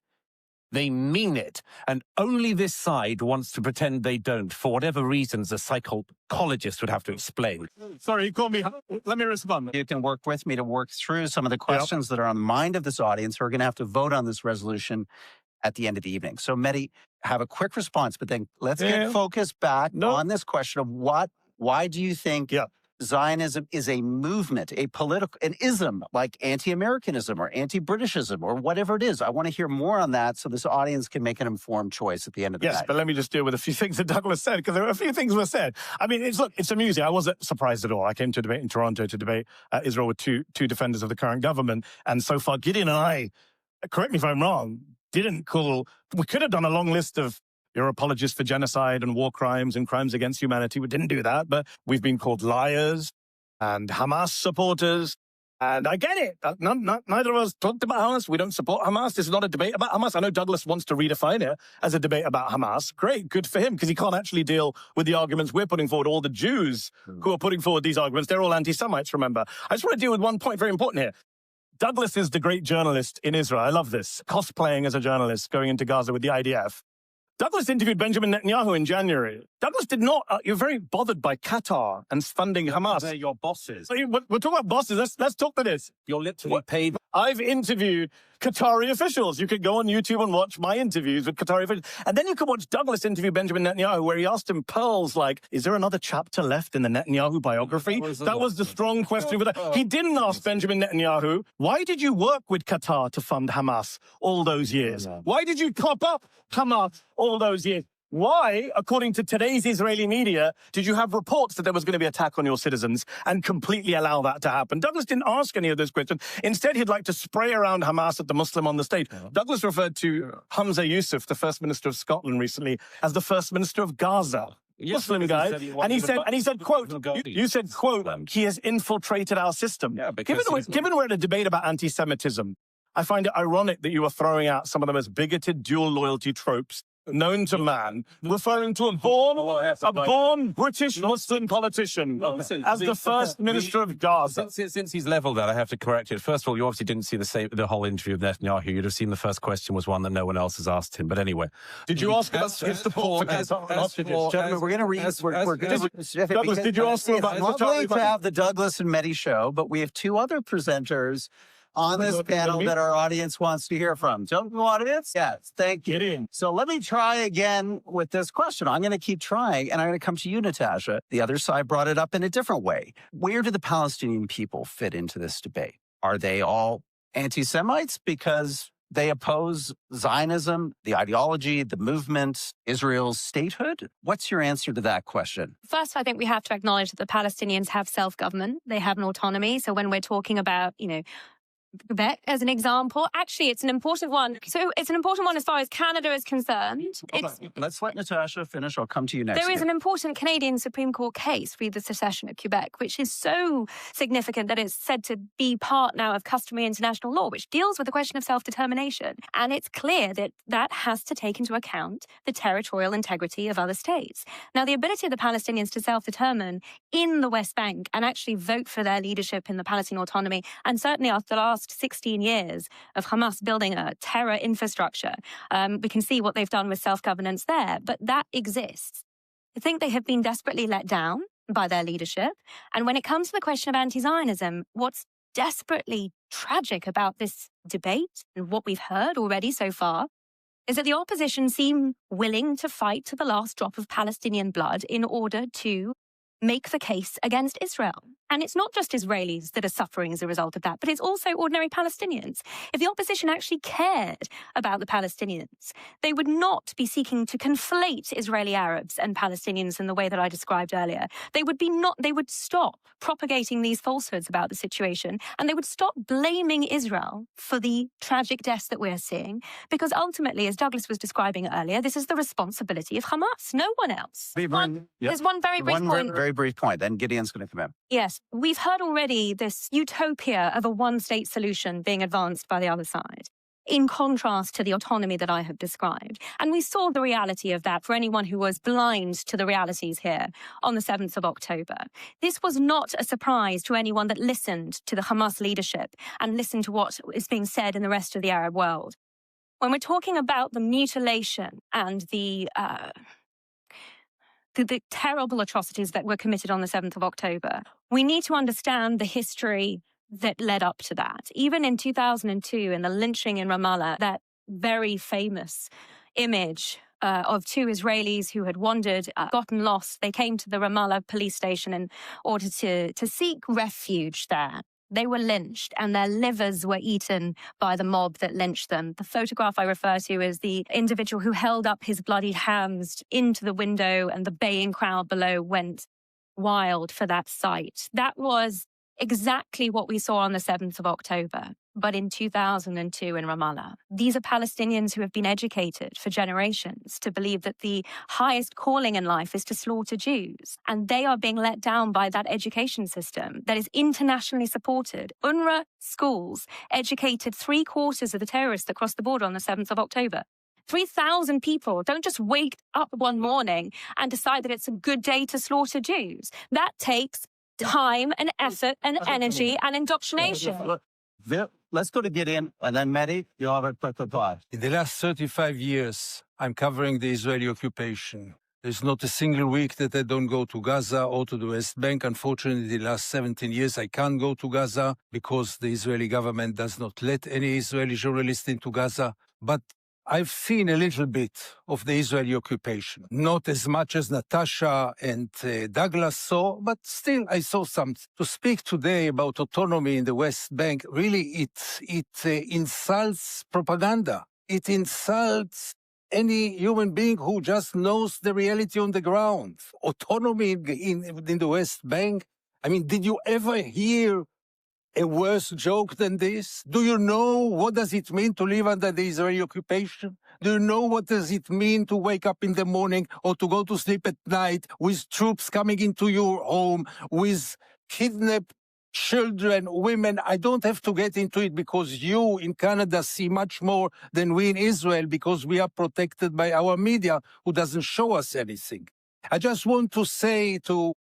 They mean it. And only this side wants to pretend they don't, for whatever reasons a psychologist would have to explain. Sorry, you called me. Let me respond. You can work with me to work through some of the questions that are on the mind of this audience who are going to have to vote on this resolution at the end of the evening. So, Mehdi, have a quick response, but then let's get focused back on this question of why do you think Zionism is a movement, an ism like anti-Americanism or anti-Britishism or whatever it is. I want to hear more on that so this audience can make an informed choice at the end of the night. Yes, but let me just deal with a few things that Douglas said, because there are a few things were said. I mean, it's amusing. I wasn't surprised at all. I came to a debate in Toronto to debate Israel with two defenders of the current government. And so far, Gideon and I, correct me if I'm wrong, we could have done a long list of you're apologists for genocide and war crimes and crimes against humanity. We didn't do that, but we've been called liars and Hamas supporters. And I get it. Neither of us talked about Hamas. We don't support Hamas. This is not a debate about Hamas. I know Douglas wants to redefine it as a debate about Hamas. Great, good for him, because he can't actually deal with the arguments we're putting forward. All the Jews who are putting forward these arguments, they're all anti-Semites, remember. I just want to deal with one point very important here. Douglas is the great journalist in Israel. I love this. Cosplaying as a journalist, going into Gaza with the IDF. Douglas interviewed Benjamin Netanyahu in January. Douglas did not. You're very bothered by Qatar and funding Hamas. They're your bosses. We're talking about bosses. Let's talk to this. You're literally paid. I've interviewed Qatari officials. You could go on YouTube and watch my interviews with Qatari officials. And then you could watch Douglas interview Benjamin Netanyahu, where he asked him pearls like, is there another chapter left in the Netanyahu biography? That was the strong question for that. He didn't ask Benjamin Netanyahu, why did you work with Qatar to fund Hamas all those years? Why did you cop up Hamas all those years? Why, according to today's Israeli media, did you have reports that there was going to be an attack on your citizens and completely allow that to happen? Douglas didn't ask any of those questions. Instead, he'd like to spray around Hamas at the Muslim on the stage. Douglas referred to Hamza Yusuf, the First Minister of Scotland recently, as the First Minister of Gaza. Muslim guy, and he said, quote, you said, quote, he has infiltrated our system. Yeah, given we're at a debate about anti-Semitism, I find it ironic that you are throwing out some of the most bigoted dual loyalty tropes known to man, referring to a born British Muslim politician as the first minister of Gaza. Since he's leveled that, I have to correct it. First of all, you obviously didn't see the whole interview of Netanyahu. You'd have seen the first question was one that no one else has asked him. But anyway, did you ask about his support for hostages? Gentlemen, we're going to read. Douglas, did you ask him about? It's lovely to have the Douglas and Mehdi show, but we have two other presenters on this panel that our audience wants to hear from. Gentlemen, audience? Yes, thank you. Get in. So let me try again with this question. I'm going to keep trying, and I'm going to come to you, Natasha. The other side brought it up in a different way. Where do the Palestinian people fit into this debate? Are they all anti-Semites because they oppose Zionism, the ideology, the movement, Israel's statehood? What's your answer to that question? First, I think we have to acknowledge that the Palestinians have self-government. They have an autonomy. So when we're talking about, Quebec as an example, actually, it's an important one. So it's an important one as far as Canada is concerned. Let's let Natasha finish. I'll come to you next. There is an important Canadian Supreme Court case, re the secession of Quebec, which is so significant that it's said to be part now of customary international law, which deals with the question of self-determination. And it's clear that that has to take into account the territorial integrity of other states. Now, the ability of the Palestinians to self-determine in the West Bank and actually vote for their leadership in the Palestinian autonomy, and certainly after the last 16 years of Hamas building a terror infrastructure, we can see what they've done with self-governance there, but that exists. I think they have been desperately let down by their leadership. And when it comes to the question of anti-Zionism, what's desperately tragic about this debate and what we've heard already so far is that the opposition seem willing to fight to the last drop of Palestinian blood in order to make the case against Israel. And it's not just Israelis that are suffering as a result of that, but it's also ordinary Palestinians. If the opposition actually cared about the Palestinians, they would not be seeking to conflate Israeli Arabs and Palestinians in the way that I described earlier. They would stop propagating these falsehoods about the situation, and they would stop blaming Israel for the tragic deaths that we're seeing, because ultimately, as Douglas was describing earlier, this is the responsibility of Hamas, no one else. There's one very brief point. Very brief point, then Gideon's going to come in. Yes. We've heard already this utopia of a one-state solution being advanced by the other side, in contrast to the autonomy that I have described. And we saw the reality of that for anyone who was blind to the realities here on the 7th of October. This was not a surprise to anyone that listened to the Hamas leadership and listened to what is being said in the rest of the Arab world. When we're talking about the mutilation and the terrible atrocities that were committed on the 7th of October, we need to understand the history that led up to that. Even in 2002, in the lynching in Ramallah, that very famous image of two Israelis who had wandered, gotten lost. They came to the Ramallah police station in order to seek refuge there. They were lynched and their livers were eaten by the mob that lynched them. The photograph I refer to is the individual who held up his bloodied hands into the window, and the baying crowd below went wild for that sight. That was exactly what we saw on the 7th of October, but in 2002 in Ramallah. These are Palestinians who have been educated for generations to believe that the highest calling in life is to slaughter Jews. And they are being let down by that education system that is internationally supported. UNRWA schools educated 3/4 of the terrorists that crossed the border on the 7th of October. 3,000 people don't just wake up one morning and decide that it's a good day to slaughter Jews. That takes time and effort and energy and indoctrination. Let's go to Gideon, and then Mehdi, you'll have a quick reply. In the last 35 years, I'm covering the Israeli occupation. There's not a single week that I don't go to Gaza or to the West Bank. Unfortunately, the last 17 years, I can't go to Gaza because the Israeli government does not let any Israeli journalist into Gaza. But I've seen a little bit of the Israeli occupation. Not as much as Natasha and Douglas saw, but still I saw some. To speak today about autonomy in the West Bank, really it insults propaganda. It insults any human being who just knows the reality on the ground. Autonomy in the West Bank. I mean, did you ever hear a worse joke than this? Do you know what does it mean to live under the Israeli occupation? Do you know what does it mean to wake up in the morning or to go to sleep at night with troops coming into your home, with kidnapped children, women? I don't have to get into it because you in Canada see much more than we in Israel because we are protected by our media who doesn't show us anything. I just want to say to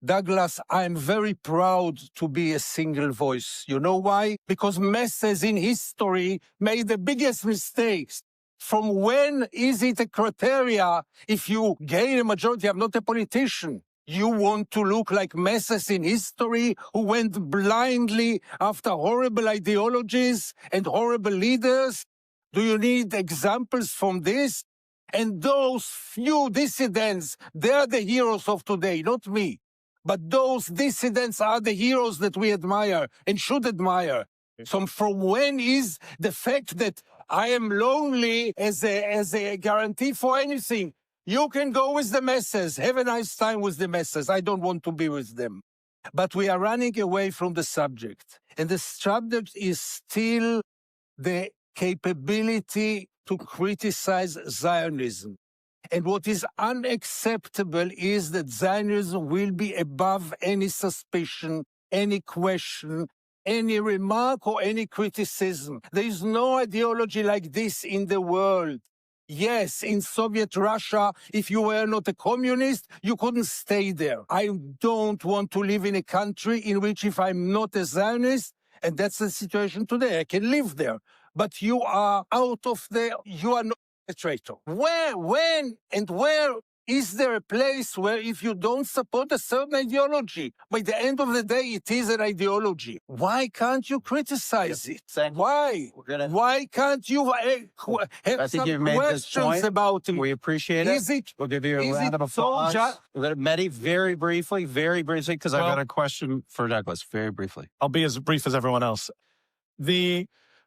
Douglas, I'm very proud to be a single voice. You know why? Because masses in history made the biggest mistakes. From when is it a criteria if you gain a majority? I'm not a politician. You want to look like masses in history who went blindly after horrible ideologies and horrible leaders? Do you need examples from this? And those few dissidents, they're the heroes of today, not me. But those dissidents are the heroes that we admire and should admire. So from when is the fact that I am lonely as a guarantee for anything? You can go with the masses. Have a nice time with the masses. I don't want to be with them. But we are running away from the subject. And the subject is still the capability to criticize Zionism. And what is unacceptable is that Zionism will be above any suspicion, any question, any remark or any criticism. There is no ideology like this in the world. Yes, in Soviet Russia, if you were not a communist, you couldn't stay there. I don't want to live in a country in which if I'm not a Zionist, and that's the situation today, I can live there. But you are out of there, you are not a traitor. Where, when, and where is there a place where if you don't support a certain ideology, by the end of the day, it is an ideology? Why can't you criticize it? Why? Why can't you have some questions about it? We appreciate it. We'll give you a round of applause. Mehdi, very briefly, because I've got a question for Douglas, very briefly. I'll be as brief as everyone else.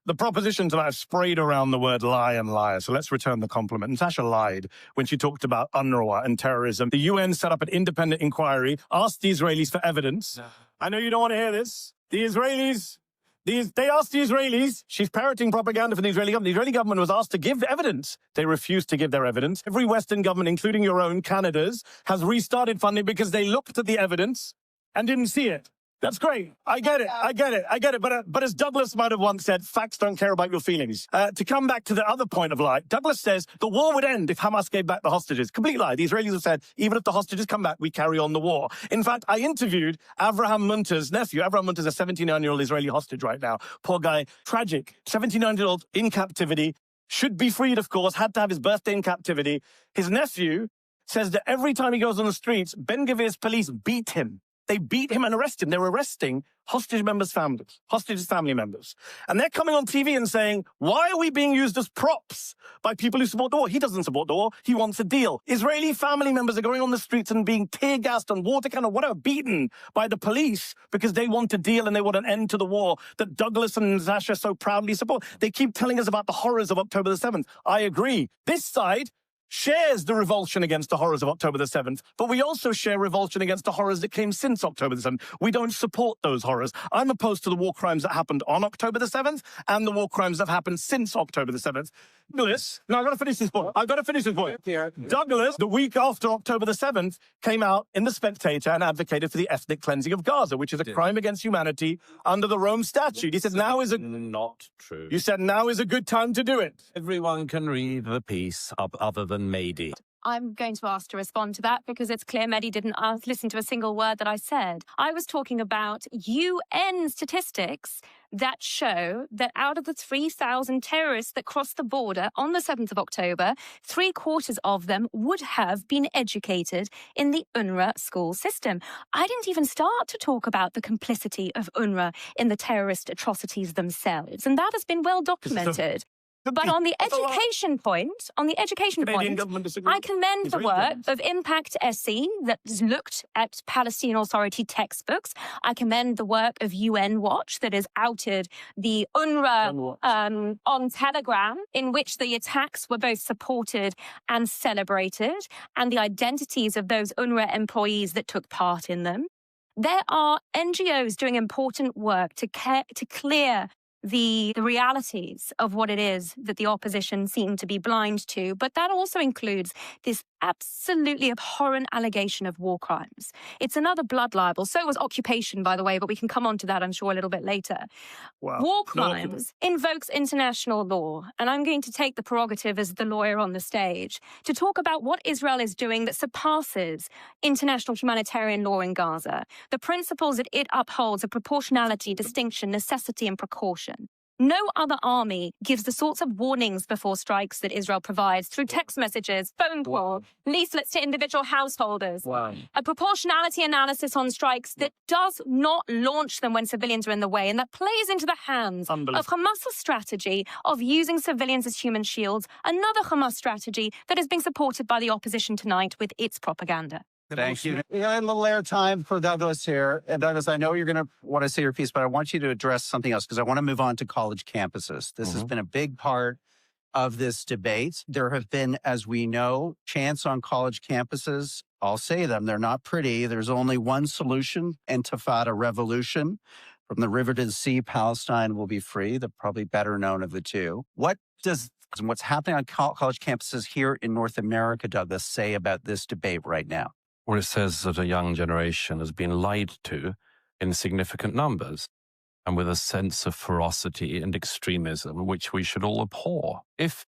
The propositions that I've sprayed around the word lie and liar. So let's return the compliment. Natasha lied when she talked about UNRWA and terrorism. The UN set up an independent inquiry, asked the Israelis for evidence. I know you don't want to hear this. The Israelis, they asked the Israelis, she's parroting propaganda from the Israeli government. The Israeli government was asked to give evidence. They refused to give their evidence. Every Western government, including your own, Canada's, has restarted funding because they looked at the evidence and didn't see it. That's great. I get it. But as Douglas might have once said, facts don't care about your feelings. To come back to the other point of lie, Douglas says the war would end if Hamas gave back the hostages. Complete lie. The Israelis have said, even if the hostages come back, we carry on the war. In fact, I interviewed Avraham Munter's nephew. Avraham Munter's a 79-year-old Israeli hostage right now. Poor guy. Tragic. 79-year-old in captivity. Should be freed, of course. Had to have his birthday in captivity. His nephew says that every time he goes on the streets, Ben Gvir's police beat him. They beat him and arrest him. They're arresting hostage family members. And they're coming on TV and saying, why are we being used as props by people who support the war? He doesn't support the war. He wants a deal. Israeli family members are going on the streets and being tear-gassed and water cannon or whatever, beaten by the police because they want a deal and they want an end to the war that Douglas and Natasha so proudly support. They keep telling us about the horrors of October the 7th. I agree. This side shares the revulsion against the horrors of October the 7th, but we also share revulsion against the horrors that came since October the 7th. We don't support those horrors. I'm opposed to the war crimes that happened on October the 7th and the war crimes that have happened since October the 7th. Douglas, I've got to finish this point. Douglas, the week after October the 7th, came out in The Spectator and advocated for the ethnic cleansing of Gaza, which is a crime against humanity under the Rome Statute. He said now is not true. You said now is a good time to do it. Everyone can read the piece other than Mehdi. I'm going to ask to respond to that because it's clear Mehdi didn't listen to a single word that I said. I was talking about UN statistics that show that out of the 3,000 terrorists that crossed the border on the 7th of October, 3/4 of them would have been educated in the UNRWA school system. I didn't even start to talk about the complicity of UNRWA in the terrorist atrocities themselves, and that has been well documented. But on the education point, I commend the work of Impact SC that has looked at Palestinian Authority textbooks. I commend the work of UN Watch that has outed the UNRWA on Telegram, in which the attacks were both supported and celebrated, and the identities of those UNRWA employees that took part in them. There are NGOs doing important work to clear the realities of what it is that the opposition seem to be blind to, but that also includes this absolutely abhorrent allegation of war crimes. It's another blood libel. So was occupation, by the way, but we can come on to that, I'm sure, a little bit later. Wow. War crimes invokes international law, and I'm going to take the prerogative as the lawyer on the stage to talk about what Israel is doing that surpasses international humanitarian law in Gaza, the principles that it upholds of proportionality, distinction, necessity, and precaution. No other army gives the sorts of warnings before strikes that Israel provides through text messages, phone calls, leaflets to individual householders. Wow. A proportionality analysis on strikes that does not launch them when civilians are in the way, and that plays into the hands of Hamas' strategy of using civilians as human shields, another Hamas strategy that is being supported by the opposition tonight with its propaganda. Thank you. We got a little airtime for Douglas here. And Douglas, I know you're going to want to say your piece, but I want you to address something else because I want to move on to college campuses. This has been a big part of this debate. There have been, as we know, chants on college campuses. I'll say them. They're not pretty. There's only one solution, Intifada revolution. From the river to the sea, Palestine will be free, the probably better known of the two. What's happening on college campuses here in North America, Douglas, say about this debate right now? Where it says that a young generation has been lied to in significant numbers and with a sense of ferocity and extremism, which we should all abhor. It's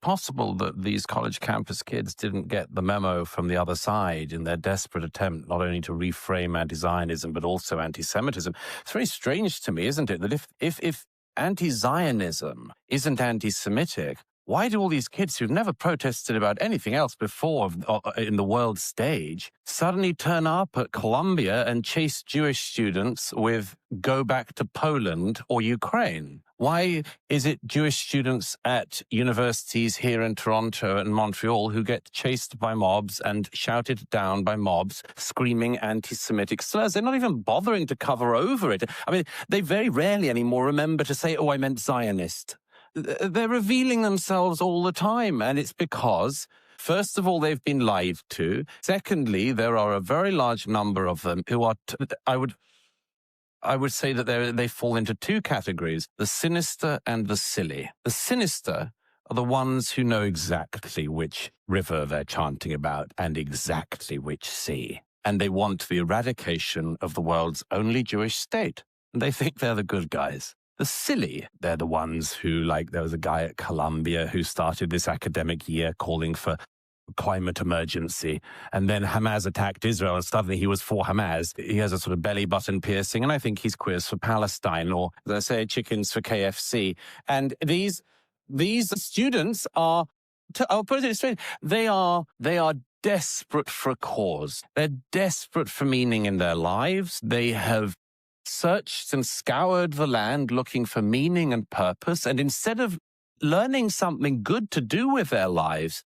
possible that these college campus kids didn't get the memo from the other side in their desperate attempt not only to reframe anti-Zionism, but also anti-Semitism. It's very strange to me, isn't it, that if anti-Zionism isn't anti-Semitic, why do all these kids who've never protested about anything else before in the world stage suddenly turn up at Columbia and chase Jewish students with "go back to Poland" or Ukraine? Why is it Jewish students at universities here in Toronto and Montreal who get chased by mobs and shouted down by mobs screaming anti-Semitic slurs? They're not even bothering to cover over it. They very rarely anymore remember to say, "Oh, I meant Zionist." They're revealing themselves all the time, and it's because, first of all, they've been lied to. Secondly, there are a very large number of them who are, I would say that they fall into two categories, the sinister and the silly. The sinister are the ones who know exactly which river they're chanting about and exactly which sea. And they want the eradication of the world's only Jewish state. And they think they're the good guys. The silly, they're the ones who, like, there was a guy at Columbia who started this academic year calling for climate emergency, and then Hamas attacked Israel, and suddenly he was for Hamas. He has a sort of belly button piercing, and I think he's queers for Palestine, or, as I say, chickens for KFC. And these students are, I'll put it straight, they are desperate for a cause. They're desperate for meaning in their lives. They have searched and scoured the land looking for meaning and purpose, and instead of learning something good to do with their lives,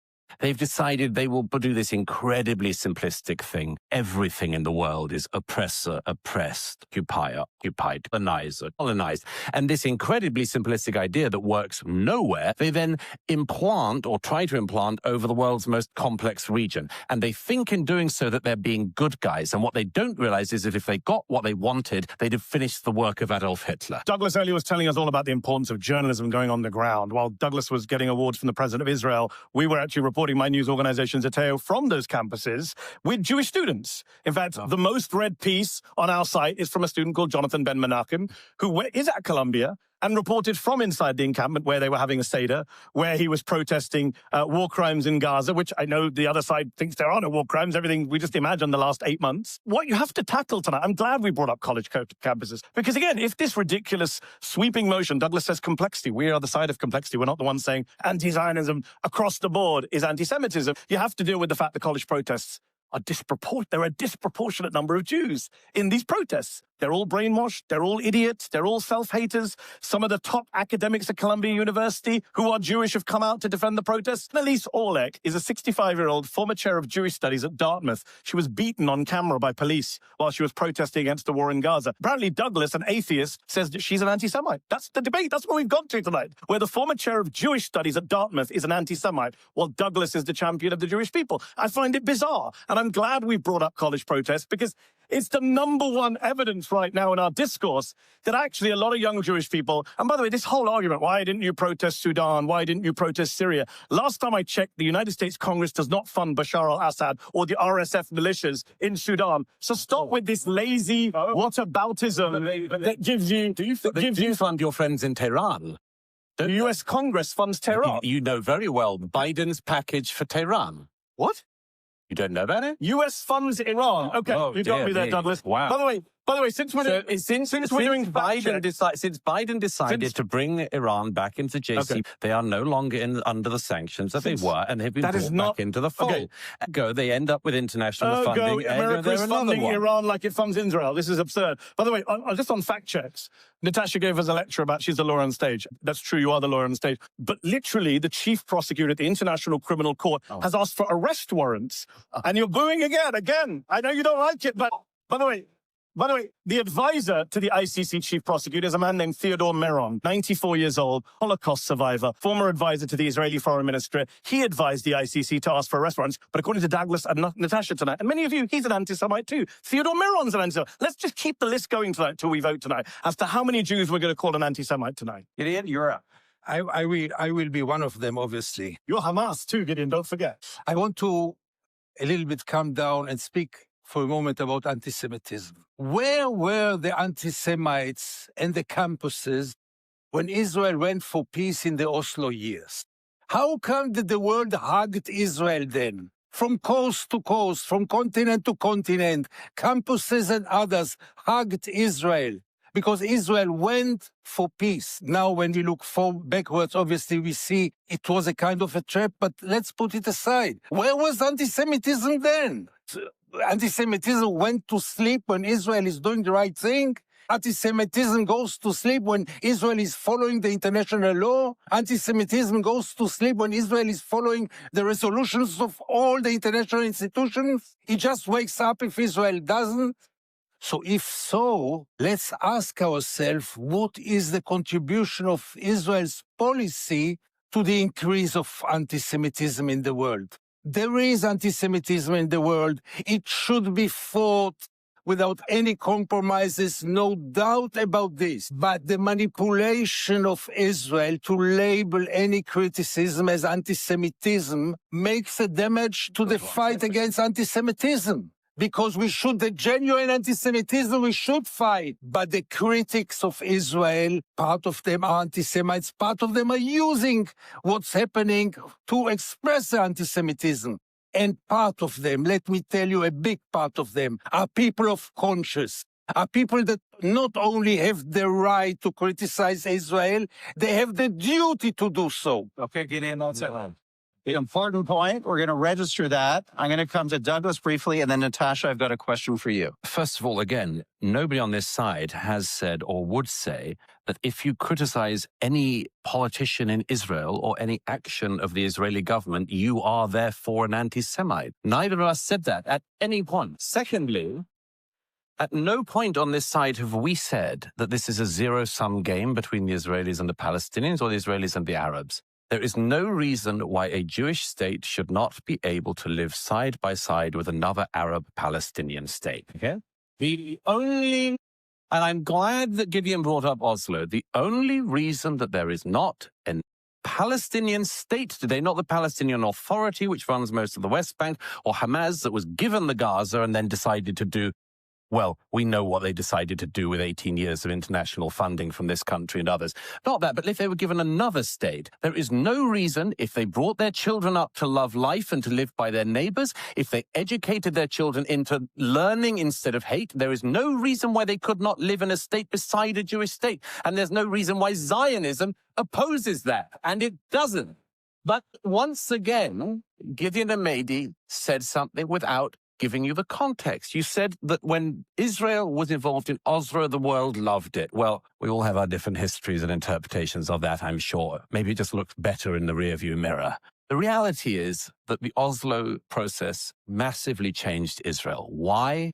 they've decided they will do this incredibly simplistic thing. Everything in the world is oppressor, oppressed, occupier, occupied, colonizer, colonized. And this incredibly simplistic idea that works nowhere, they then implant or try to implant over the world's most complex region. And they think in doing so that they're being good guys. And what they don't realize is that if they got what they wanted, they'd have finished the work of Adolf Hitler. Douglas earlier was telling us all about the importance of journalism going on the ground. While Douglas was getting awards from the president of Israel, we were actually reporting my news organization, Zateo, from those campuses with Jewish students. In fact, the most read piece on our site is from a student called Jonathan Ben Menachem, who is at Columbia and reported from inside the encampment where they were having a Seder, where he was protesting war crimes in Gaza, which I know the other side thinks there are no war crimes, everything we just imagined the last 8 months. What you have to tackle tonight, I'm glad we brought up college campuses, because again, if this ridiculous sweeping motion, Douglas says complexity, we are the side of complexity, we're not the ones saying anti-Zionism across the board is anti-Semitism, you have to deal with the fact that college protests are there are a disproportionate number of Jews in these protests. They're all brainwashed. They're all idiots. They're all self-haters. Some of the top academics at Columbia University who are Jewish have come out to defend the protests. Elise Orlek is a 65-year-old former chair of Jewish studies at Dartmouth. She was beaten on camera by police while she was protesting against the war in Gaza. Apparently, Douglas, an atheist, says that she's an anti-Semite. That's the debate. That's what we've got to tonight, where the former chair of Jewish studies at Dartmouth is an anti-Semite, while Douglas is the champion of the Jewish people. I find it bizarre, and I'm glad we brought up college protests because it's the #1 evidence right now in our discourse that actually a lot of young Jewish people, and by the way, this whole argument, why didn't you protest Sudan? Why didn't you protest Syria? Last time I checked, the United States Congress does not fund Bashar al-Assad or the RSF militias in Sudan. So stop with this lazy whataboutism that gives you... Do you fund your friends in Tehran? The US Congress funds Tehran. You know very well Biden's package for Tehran. What? You don't know about it? US funds Iran. Okay, you got me there, Douglas. Wow. By the way, since Biden decided to bring Iran back into JC, they are no longer under the sanctions that they were, and they've been brought back into the fold. They end up with international funding. America's funding Iran like it funds Israel. This is absurd. By the way, just on fact checks, Natasha gave us a lecture about she's the lawyer on stage. That's true, you are the lawyer on stage. But literally, the chief prosecutor at the International Criminal Court has asked for arrest warrants. And you're booing again. I know you don't like it, but by the way, the advisor to the ICC chief prosecutor is a man named Theodore Meron, 94 years old, Holocaust survivor, former advisor to the Israeli foreign minister. He advised the ICC to ask for arrest warrants, but according to Douglas and Natasha tonight, and many of you, he's an anti-Semite too. Theodore Meron's an anti-Semite. Let's just keep the list going tonight till we vote tonight as to how many Jews we're going to call an anti-Semite tonight. Gideon, you're up. I will be one of them, obviously. You're Hamas too, Gideon, don't forget. I want to a little bit calm down and speak for a moment about anti-Semitism. Where were the anti-Semites and the campuses when Israel went for peace in the Oslo years? How come that the world hugged Israel then? From coast to coast, from continent to continent, campuses and others hugged Israel because Israel went for peace. Now, when we look backwards, obviously we see it was a kind of a trap, but let's put it aside. Where was anti-Semitism then? Anti-Semitism went to sleep when Israel is doing the right thing. Anti-Semitism goes to sleep when Israel is following the international law. Anti-Semitism goes to sleep when Israel is following the resolutions of all the international institutions. It just wakes up if Israel doesn't. So if so, let's ask ourselves, what is the contribution of Israel's policy to the increase of anti-Semitism in the world? There is anti-Semitism in the world. It should be fought without any compromises, no doubt about this. But the manipulation of Israel to label any criticism as anti-Semitism makes a damage to the fight against anti-Semitism. Because the genuine anti-Semitism, we should fight. But the critics of Israel, part of them are anti-Semites, part of them are using what's happening to express anti-Semitism. And part of them, let me tell you, a big part of them are people of conscience, are people that not only have the right to criticize Israel, they have the duty to do so. Okay, Gideon, that's it. The important point, we're going to register that. I'm going to come to Douglas briefly, and then Natasha, I've got a question for you. First of all, again, nobody on this side has said or would say that if you criticize any politician in Israel or any action of the Israeli government, you are therefore an anti-Semite. Neither of us said that at any point. Secondly, at no point on this side have we said that this is a zero-sum game between the Israelis and the Palestinians or the Israelis and the Arabs. There is no reason why a Jewish state should not be able to live side by side with another Arab-Palestinian state. Okay? And I'm glad that Gideon brought up Oslo, the only reason that there is not a Palestinian state today, not the Palestinian Authority, which runs most of the West Bank, or Hamas, that was given the Gaza and then decided to do, well, we know what they decided to do with 18 years of international funding from this country and others. Not that, but if they were given another state, there is no reason, if they brought their children up to love life and to live by their neighbors, if they educated their children into learning instead of hate, there is no reason why they could not live in a state beside a Jewish state. And there's no reason why Zionism opposes that. And it doesn't. But once again, Gideon and Mehdi said something without giving you the context. You said that when Israel was involved in Oslo, the world loved it. Well, we all have our different histories and interpretations of that, I'm sure. Maybe it just looks better in the rearview mirror. The reality is that the Oslo process massively changed Israel. Why?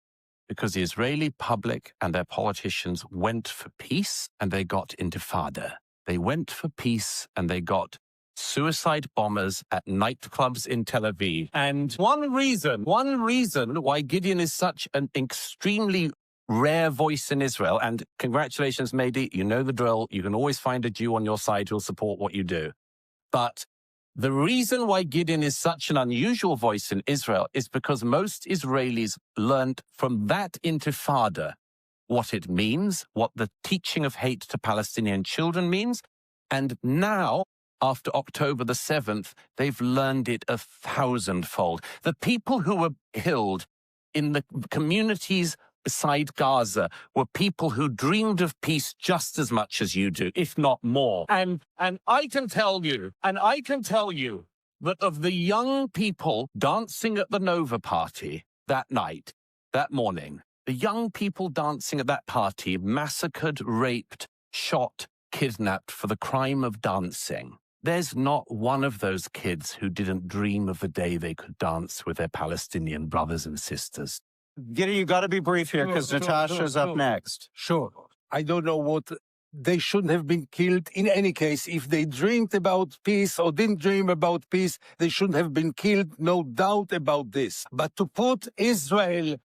Because the Israeli public and their politicians went for peace and they got intifada. They went for peace and they got suicide bombers at nightclubs in Tel Aviv. And one reason why Gideon is such an extremely rare voice in Israel, and congratulations, Mehdi, you know the drill. You can always find a Jew on your side who'll support what you do. But the reason why Gideon is such an unusual voice in Israel is because most Israelis learned from that intifada what it means, what the teaching of hate to Palestinian children means, and now, after October the 7th, they've learned it 1,000-fold. The people who were killed in the communities beside Gaza were people who dreamed of peace just as much as you do, if not more. And I can tell you that of the young people dancing at the Nova party that night, that morning, the young people dancing at that party massacred, raped, shot, kidnapped for the crime of dancing. There's not one of those kids who didn't dream of the day they could dance with their Palestinian brothers and sisters. Gideon, you got to be brief here because Natasha's up next. Sure. I don't know what they shouldn't have been killed. In any case, if they dreamed about peace or didn't dream about peace, they shouldn't have been killed. No doubt about this. But to put Israel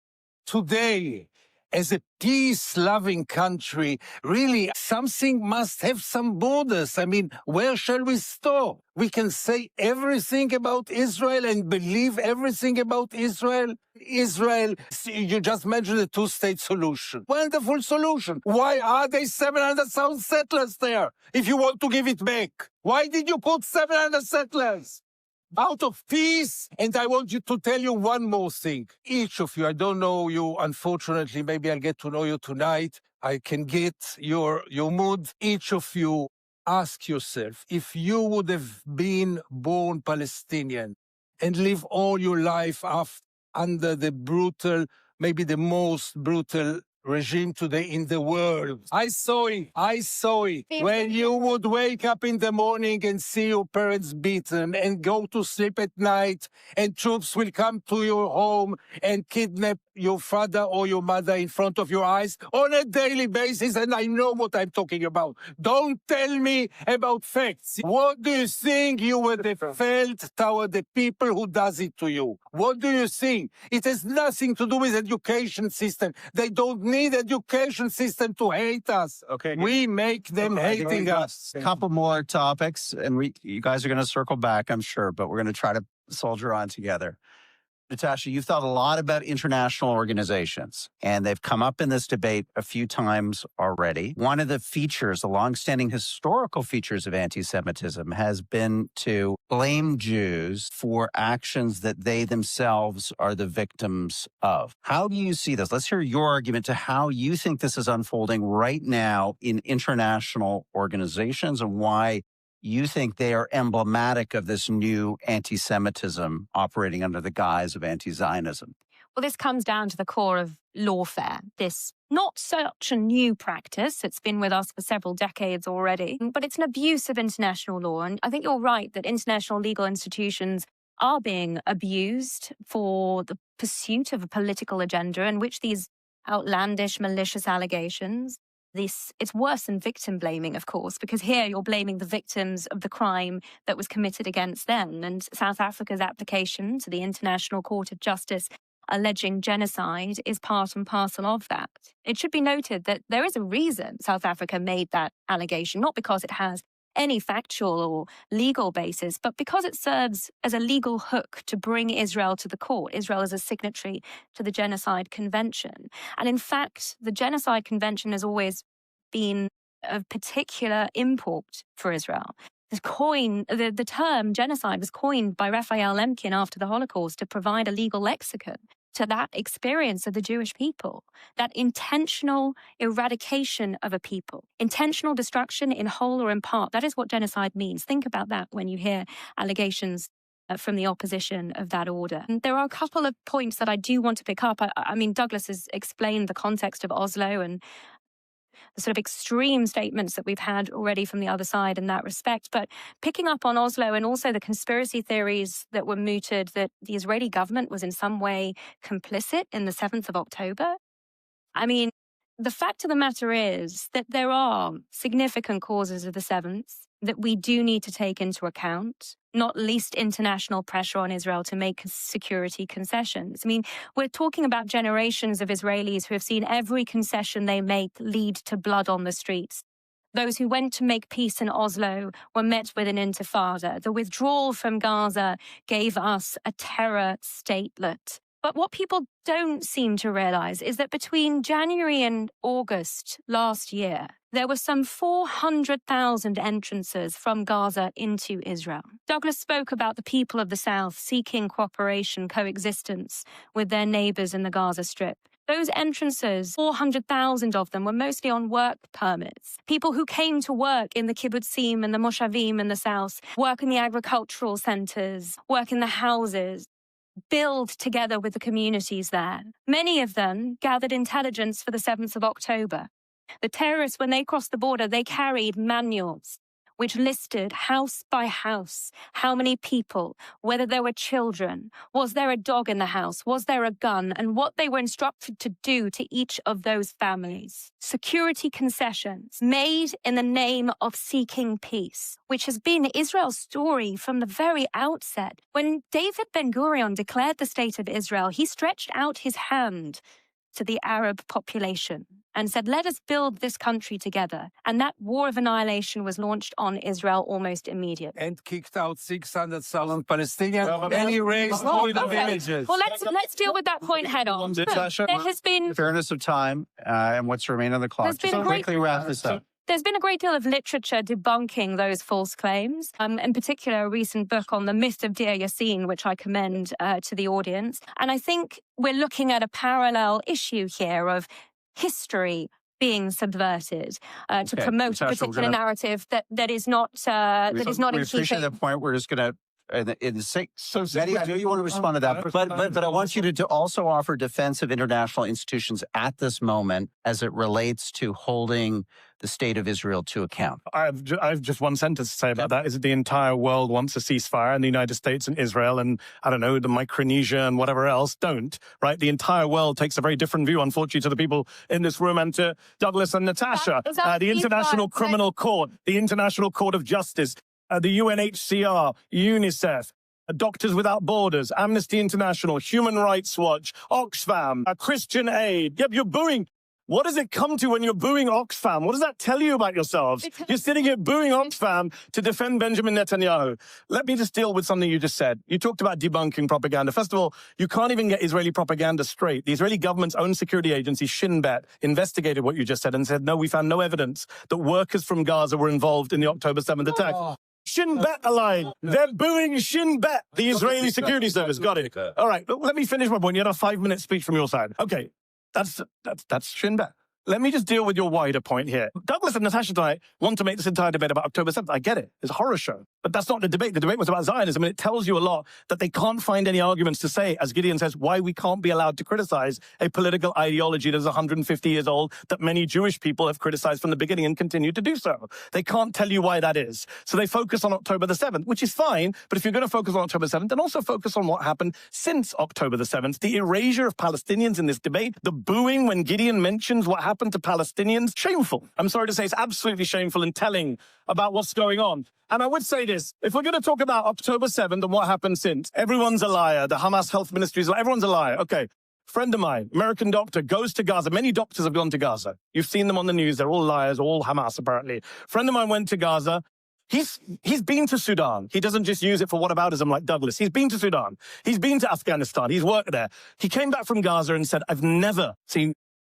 today as a peace-loving country, really, something must have some borders. I mean, where shall we stop? We can say everything about Israel and believe everything about Israel. Israel, you just mentioned the two-state solution. Wonderful solution. Why are there 700,000 settlers there if you want to give it back? Why did you put 700 settlers? Out of peace. And I want you to tell you one more thing. Each of you, I don't know you, unfortunately, maybe I'll get to know you tonight. I can get your mood. Each of you, ask yourself, if you would have been born Palestinian and live all your life under the brutal, maybe the most brutal regime today in the world. I saw it. When you would wake up in the morning and see your parents beaten and go to sleep at night and troops will come to your home and kidnap your father or your mother in front of your eyes on a daily basis, and I know what I'm talking about. Don't tell me about facts. What do you think you would have felt toward the people who does it to you? What do you think? It has nothing to do with education system. They don't need education system to hate us. Okay. We make them hating us. A couple more topics, and you guys are going to circle back, I'm sure, but we're going to try to soldier on together. Natasha, you've thought a lot about international organizations, and they've come up in this debate a few times already. One of the features, the longstanding historical features of anti-Semitism has been to blame Jews for actions that they themselves are the victims of. How do you see this? Let's hear your argument to how you think this is unfolding right now in international organizations and why you think they are emblematic of this new anti-Semitism operating under the guise of anti-Zionism. Well, this comes down to the core of lawfare, this not such a new practice. It's been with us for several decades already, but it's an abuse of international law. And I think you're right that international legal institutions are being abused for the pursuit of a political agenda in which these outlandish, malicious allegations. It's worse than victim blaming, of course, because here you're blaming the victims of the crime that was committed against them. And South Africa's application to the International Court of Justice alleging genocide is part and parcel of that. It should be noted that there is a reason South Africa made that allegation, not because it has any factual or legal basis, but because it serves as a legal hook to bring Israel to the court. Israel is a signatory to the Genocide Convention. And in fact, the Genocide Convention has always been of particular import for Israel. The term genocide was coined by Raphael Lemkin after the Holocaust to provide a legal lexicon to that experience of the Jewish people, that intentional eradication of a people, intentional destruction in whole or in part. That is what genocide means. Think about that when you hear allegations from the opposition of that order. And there are a couple of points that I do want to pick up. I mean, Douglas has explained the context of Oslo and the sort of extreme statements that we've had already from the other side in that respect. But picking up on Oslo and also the conspiracy theories that were mooted that the Israeli government was in some way complicit in the 7th of October. I mean, the fact of the matter is that there are significant causes of the 7th that we do need to take into account, not least international pressure on Israel to make security concessions. I mean, we're talking about generations of Israelis who have seen every concession they make lead to blood on the streets. Those who went to make peace in Oslo were met with an intifada. The withdrawal from Gaza gave us a terror statelet. But what people don't seem to realize is that between January and August last year, there were some 400,000 entrances from Gaza into Israel. Douglas spoke about the people of the South seeking cooperation, coexistence with their neighbors in the Gaza Strip. Those entrances, 400,000 of them, were mostly on work permits. People who came to work in the kibbutzim and the moshavim in the South, work in the agricultural centers, work in the houses, build together with the communities there. Many of them gathered intelligence for the 7th of October. The terrorists, when they crossed the border, they carried manuals which listed house by house how many people, whether there were children, was there a dog in the house, was there a gun, and what they were instructed to do to each of those families. Security concessions made in the name of seeking peace, which has been Israel's story from the very outset. When David Ben-Gurion declared the State of Israel, he stretched out his hand to the Arab population and said, let us build this country together. And that war of annihilation was launched on Israel almost immediately. And kicked out 600,000 Palestinians, and he raised all the villages. Well, let's deal with that point head on. Natasha, There has been fairness of time and what's remaining on the clock. Just quickly wrap this up. There's been a great deal of literature debunking those false claims, in particular a recent book on the myth of Deir Yassin, which I commend to the audience. And I think we're looking at a parallel issue here of history being subverted to promote a particular narrative that is not in keeping. We appreciate the point. We're just going to. Mehdi, I know you want to respond to that, but I want you to also offer defense of international institutions at this moment as it relates to holding the State of Israel to account. I've just one sentence to say about that, is that the entire world wants a ceasefire, and the United States and Israel and, I don't know, the Micronesia and whatever else don't, right? The entire world takes a very different view, unfortunately, to the people in this room and to Douglas and Natasha. The International Criminal Court, the International Court of Justice, the UNHCR, UNICEF, Doctors Without Borders, Amnesty International, Human Rights Watch, Oxfam, Christian Aid. Yep, you're booing. What does it come to when you're booing Oxfam? What does that tell you about yourselves? You're sitting here booing Oxfam to defend Benjamin Netanyahu. Let me just deal with something you just said. You talked about debunking propaganda. First of all, you can't even get Israeli propaganda straight. The Israeli government's own security agency, Shin Bet, investigated what you just said and said, no, we found no evidence that workers from Gaza were involved in the October 7th attack. Shin Bet aligned. They're booing Shin Bet, the Israeli security service. Got it. All right, let me finish my point. You had a 5-minute speech from your side. Okay, that's Shin Bet. Let me just deal with your wider point here. Douglas and Natasha tonight want to make this entire debate about October 7th. I get it. It's a horror show. But that's not the debate. The debate was about Zionism, and it tells you a lot that they can't find any arguments to say, as Gideon says, why we can't be allowed to criticize a political ideology that is 150 years old, that many Jewish people have criticized from the beginning and continue to do so. They can't tell you why that is. So they focus on October the 7th, which is fine. But if you're going to focus on October 7th, then also focus on what happened since October the 7th, the erasure of Palestinians in this debate, the booing when Gideon mentions what happened to Palestinians. Shameful. I'm sorry to say it's absolutely shameful and telling about what's going on. And I would say this, if we're going to talk about October 7th and what happened since, everyone's a liar. The Hamas health ministry is, everyone's a liar. Okay. Friend of mine, American doctor, goes to Gaza. Many doctors have gone to Gaza. You've seen them on the news. They're all liars, all Hamas apparently. Friend of mine went to Gaza. He's been to Sudan. He doesn't just use it for whataboutism like Douglas. He's been to Sudan. He's been to Afghanistan. He's worked there. He came back from Gaza and said, I've never seen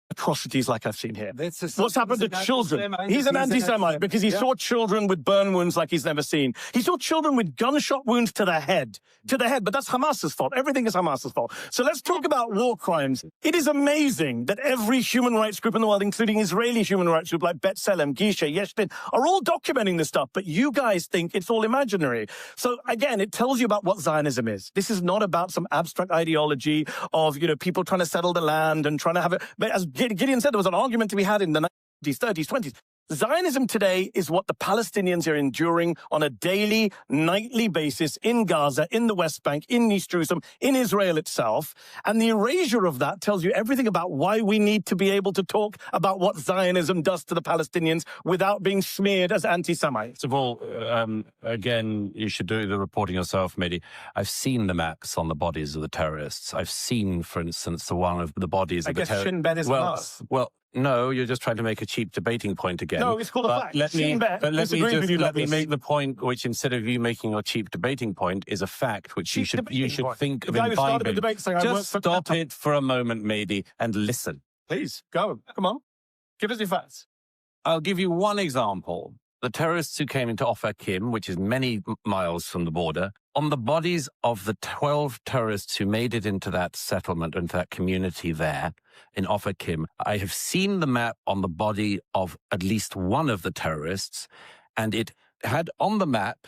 atrocities like I've seen here. That's What's happened to children? He's an anti-Semite because he saw children with burn wounds like he's never seen. He saw children with gunshot wounds to the head. But that's Hamas's fault. Everything is Hamas's fault. So let's talk about war crimes. It is amazing that every human rights group in the world, including Israeli human rights groups like B'Tselem, Gisha, Yeshdin, are all documenting this stuff, but you guys think it's all imaginary. So again, it tells you about what Zionism is. This is not about some abstract ideology of, people trying to settle the land and trying to have it. But as Gideon said, there was an argument to be had in the 90s, 30s, 20s. Zionism today is what the Palestinians are enduring on a daily, nightly basis in Gaza, in the West Bank, in East Jerusalem, in Israel itself. And the erasure of that tells you everything about why we need to be able to talk about what Zionism does to the Palestinians without being smeared as anti-Semites. First of all, again, you should do the reporting yourself, Mehdi. I've seen the maps on the bodies of the terrorists. I've seen, for instance, the one of the bodies of the terrorists. Shin Bet is Hamas. Well, no, you're just trying to make a cheap debating point again. No, it's called a fact. Let me make the point, which instead of you making your cheap debating point, is a fact which you should think of imbibing. Just stop it for a moment, Mehdi, and listen. Please, go. Come on. Give us your facts. I'll give you one example. The terrorists who came into Ofer Kim, which is many miles from the border, on the bodies of the 12 terrorists who made it into that settlement, into that community there in Ofer Kim, I have seen the map on the body of at least one of the terrorists, and it had on the map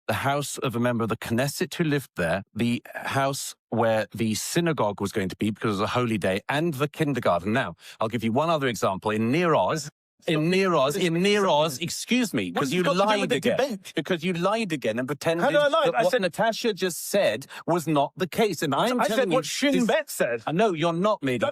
the house of a member of the Knesset who lived there, the house where the synagogue was going to be because it was a holy day, and the kindergarten. Now, I'll give you one other example. In Nir Oz, excuse me, because you lied again. Because you lied again and pretended that what Natasha just said was not the case. And I'm telling you... I said what Shin Bet said. No, you're not, Mehdi.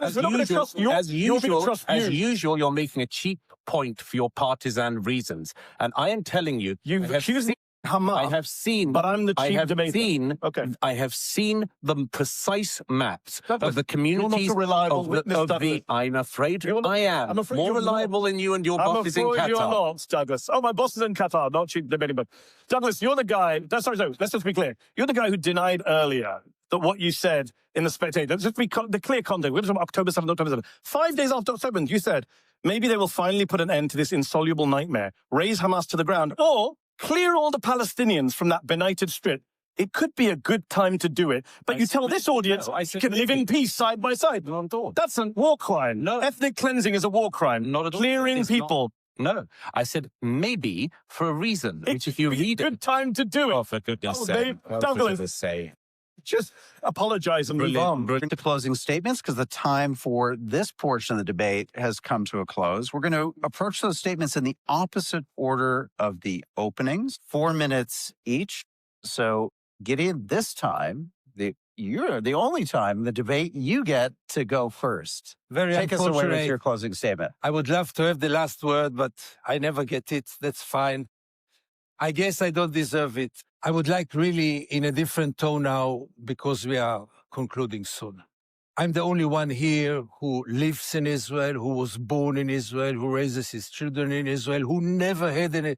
As usual, you're making a cheap point for your partisan reasons. And I am telling you... You've accused me. Hamas. I have seen, but I'm the chief debater. I have seen the precise maps of the communities. You're not a reliable witness, Douglas. I'm afraid I am. I'm afraid more reliable than you and your boss is in Qatar. You're not, Douglas. Oh, my boss is in Qatar, not chief debating. But Douglas, you're the guy. Sorry. Let's just be clear. You're the guy who denied earlier that what you said in the Spectator. Let's just be the clear content. We're from October 7th, October 7th. 5 days after October 7th, you said maybe they will finally put an end to this insoluble nightmare, raise Hamas to the ground, or clear all the Palestinians from that benighted strip. It could be a good time to do it. But you tell this audience you can live in peace side by side. That's a war crime. No. Ethnic cleansing is a war crime. Not at all. Clearing people. No. I said maybe for a reason. Which if you read it. Good time to do it. Oh, for goodness sake. Just apologize and move on. Bring to closing statements because the time for this portion of the debate has come to a close. We're going to approach those statements in the opposite order of the openings, 4 minutes each. So, Gideon, this time, you're the only time in the debate you get to go first. Take us away with your closing statement. I would love to have the last word, but I never get it. That's fine. I guess I don't deserve it. I would like really in a different tone now because we are concluding soon. I'm the only one here who lives in Israel, who was born in Israel, who raises his children in Israel, who never had a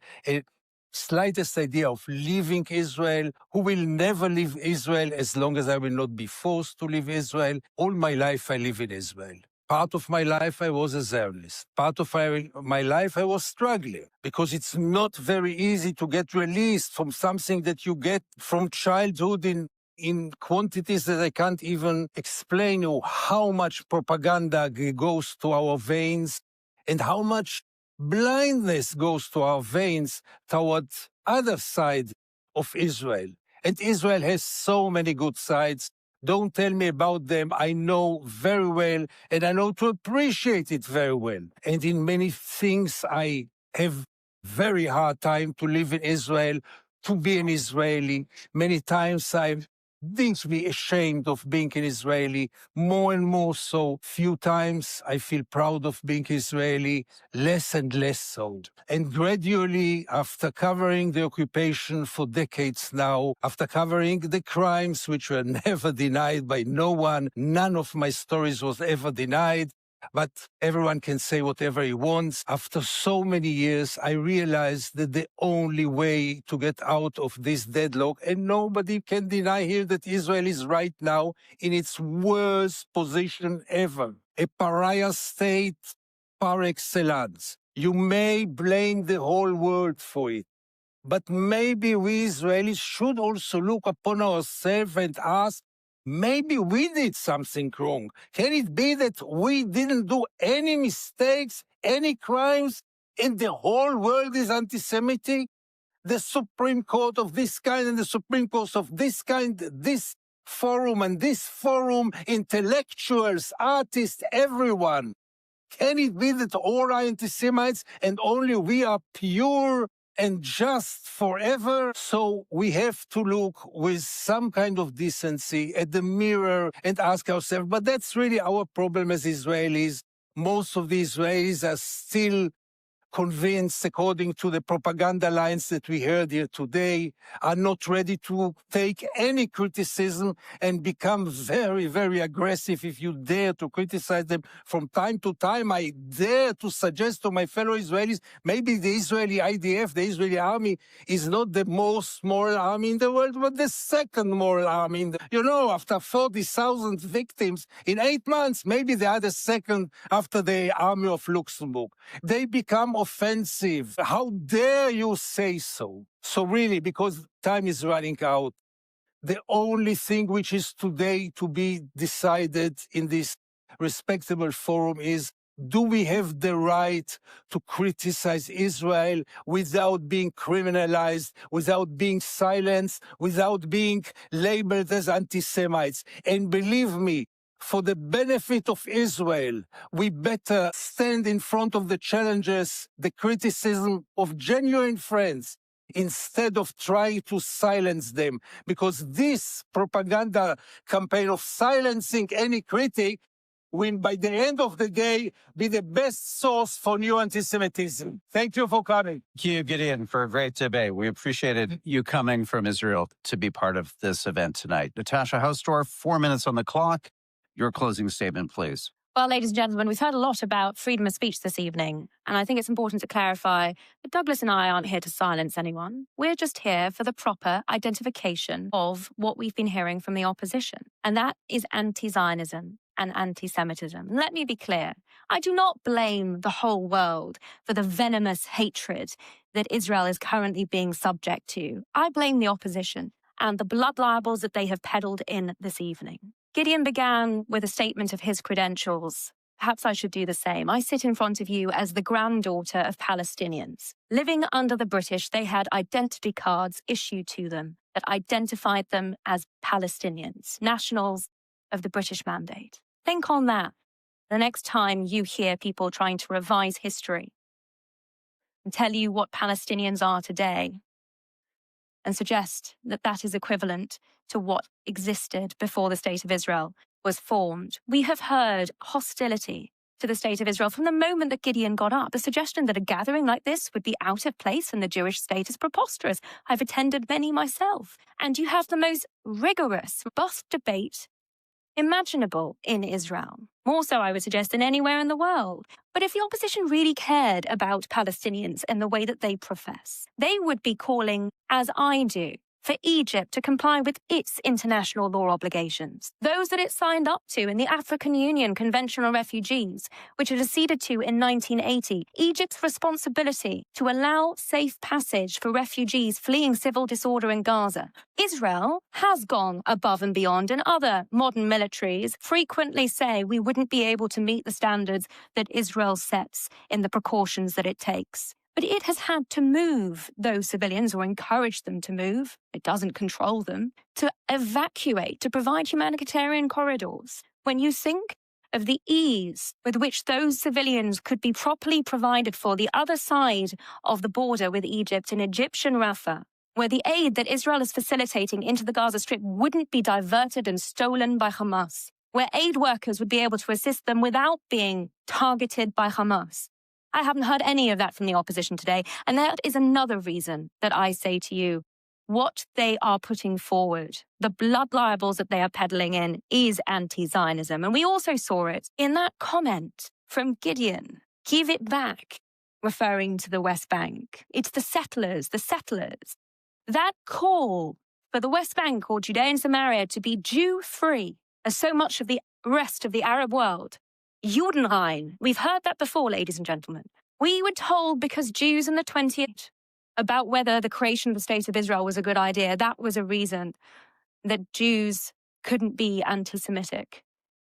slightest idea of leaving Israel, who will never leave Israel as long as I will not be forced to leave Israel. All my life I live in Israel. Part of my life, I was a Zionist. Part of my life, I was struggling because it's not very easy to get released from something that you get from childhood in quantities that I can't even explain you how much propaganda goes to our veins and how much blindness goes to our veins toward other side of Israel. And Israel has so many good sides. Don't tell me about them. I know very well, and I know to appreciate it very well. And in many things, I have very hard time to live in Israel, to be an Israeli. Many times I'm deeply ashamed of being an Israeli, more and more so. Few times I feel proud of being Israeli, less and less so. And gradually, after covering the occupation for decades now, after covering the crimes which were never denied by no one, none of my stories was ever denied, but everyone can say whatever he wants. After so many years, I realized that the only way to get out of this deadlock, and nobody can deny here that Israel is right now in its worst position ever. a pariah state par excellence. You may blame the whole world for it. But maybe we Israelis should also look upon ourselves and ask, maybe we did something wrong. Can it be that we didn't do any mistakes, any crimes, and the whole world is anti-Semitic? The Supreme Court of this kind and the Supreme Court of this kind, this forum and this forum, intellectuals, artists, everyone. Can it be that all are anti-Semites and only we are pure and just forever? So we have to look with some kind of decency at the mirror and ask ourselves, but that's really our problem as Israelis. Most of the Israelis are still convinced, according to the propaganda lines that we heard here today, are not ready to take any criticism and become very, very aggressive if you dare to criticize them from time to time. I dare to suggest to my fellow Israelis, maybe the Israeli IDF, the Israeli army, is not the most moral army in the world, but the second moral army. After 40,000 victims in 8 months, maybe they are the second after the army of Luxembourg. They become offensive. How dare you say so? So really, because time is running out, the only thing which is today to be decided in this respectable forum is, do we have the right to criticize Israel without being criminalized, without being silenced, without being labeled as anti-Semites? And believe me, for the benefit of Israel, we better stand in front of the challenges, the criticism of genuine friends, instead of trying to silence them. Because this propaganda campaign of silencing any critic will, by the end of the day, be the best source for new anti-Semitism. Thank you for coming. Thank you, Gideon, for a great debate. We appreciated you coming from Israel to be part of this event tonight. Natasha Hausdorff, 4 minutes on the clock. Your closing statement, please. Well, ladies and gentlemen, we've heard a lot about freedom of speech this evening, and I think it's important to clarify that Douglas and I aren't here to silence anyone. We're just here for the proper identification of what we've been hearing from the opposition, and that is anti-Zionism and anti-Semitism. Let me be clear. I do not blame the whole world for the venomous hatred that Israel is currently being subject to. I blame the opposition and the blood libels that they have peddled in this evening. Gideon began with a statement of his credentials. Perhaps I should do the same. I sit in front of you as the granddaughter of Palestinians. Living under the British, they had identity cards issued to them that identified them as Palestinians, nationals of the British Mandate. Think on that the next time you hear people trying to revise history and tell you what Palestinians are today, and suggest that that is equivalent to what existed before the State of Israel was formed. We have heard hostility to the State of Israel from the moment that Gideon got up. The suggestion that a gathering like this would be out of place in the Jewish state is preposterous. I've attended many myself. And you have the most rigorous, robust debate imaginable in Israel. More so, I would suggest, than anywhere in the world. But if the opposition really cared about Palestinians in the way that they profess, they would be calling, as I do, for Egypt to comply with its international law obligations, those that it signed up to in the African Union Convention on Refugees, which it acceded to in 1980, Egypt's responsibility to allow safe passage for refugees fleeing civil disorder in Gaza. Israel has gone above and beyond, and other modern militaries frequently say we wouldn't be able to meet the standards that Israel sets in the precautions that it takes. But it has had to move those civilians, or encourage them to move, it doesn't control them, to evacuate, to provide humanitarian corridors. When you think of the ease with which those civilians could be properly provided for the other side of the border with Egypt in Egyptian Rafah, where the aid that Israel is facilitating into the Gaza Strip wouldn't be diverted and stolen by Hamas, where aid workers would be able to assist them without being targeted by Hamas. I haven't heard any of that from the opposition today, and that is another reason that I say to you, what they are putting forward, the blood libels that they are peddling in, is anti-Zionism. And we also saw it in that comment from Gideon, give it back, referring to the West Bank. It's the settlers, the settlers. That call for the West Bank or Judea and Samaria to be Jew-free, as so much of the rest of the Arab world Judenrein. We've heard that before, ladies and gentlemen. We were told because Jews in the 20th about whether the creation of the State of Israel was a good idea, that was a reason that Jews couldn't be anti-Semitic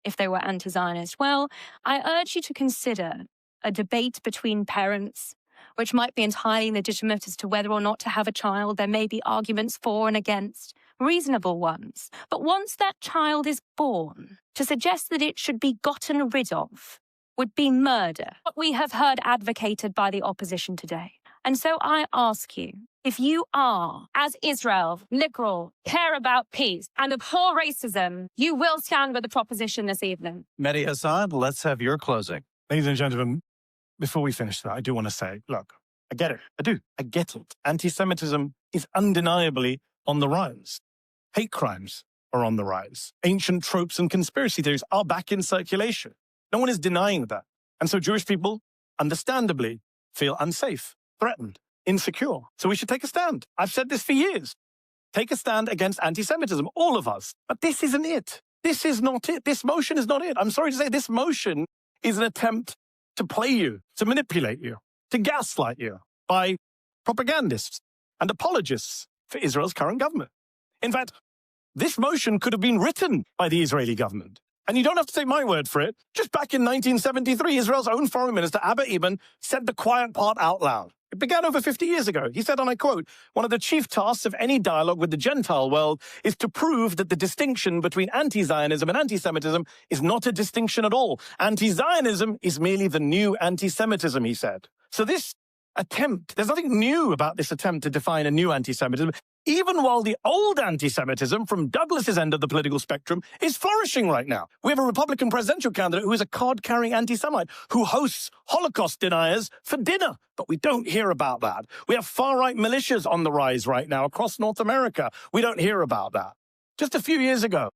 if they were anti-Zionist. Well, I urge you to consider a debate between parents, which might be entirely legitimate as to whether or not to have a child. There may be arguments for and against, reasonable ones. But once that child is born, to suggest that it should be gotten rid of would be murder. What we have heard advocated by the opposition today. And so I ask you, if you are, as Israel, liberal, care about peace, and abhor racism, you will stand with the proposition this evening. Mehdi Hasan, let's have your closing. Ladies and gentlemen, before we finish that, I do want to say, look, I get it. I do. I get it. Anti-Semitism is undeniably on the rise. Hate crimes are on the rise. Ancient tropes and conspiracy theories are back in circulation. No one is denying that. And so Jewish people, understandably, feel unsafe, threatened, insecure. So we should take a stand. I've said this for years. Take a stand against anti-Semitism, all of us. But this isn't it. This is not it. This motion is not it. I'm sorry to say this motion is an attempt to play you, to manipulate you, to gaslight you by propagandists and apologists for Israel's current government. In fact, this motion could have been written by the Israeli government. And you don't have to take my word for it. Just back in 1973, Israel's own foreign minister, Abba Eban, said the quiet part out loud. It began over 50 years ago. He said, and I quote, "One of the chief tasks of any dialogue with the Gentile world is to prove that the distinction between anti-Zionism and anti-Semitism is not a distinction at all. Anti-Zionism is merely the new anti-Semitism," he said. So this attempt, there's nothing new about this attempt to define a new anti-Semitism, even while the old anti-Semitism from Douglas's end of the political spectrum is flourishing right now. We have a Republican presidential candidate who is a card-carrying anti-Semite who hosts Holocaust deniers for dinner, but we don't hear about that. We have far-right militias on the rise right now across North America. We don't hear about that. Just a few years ago,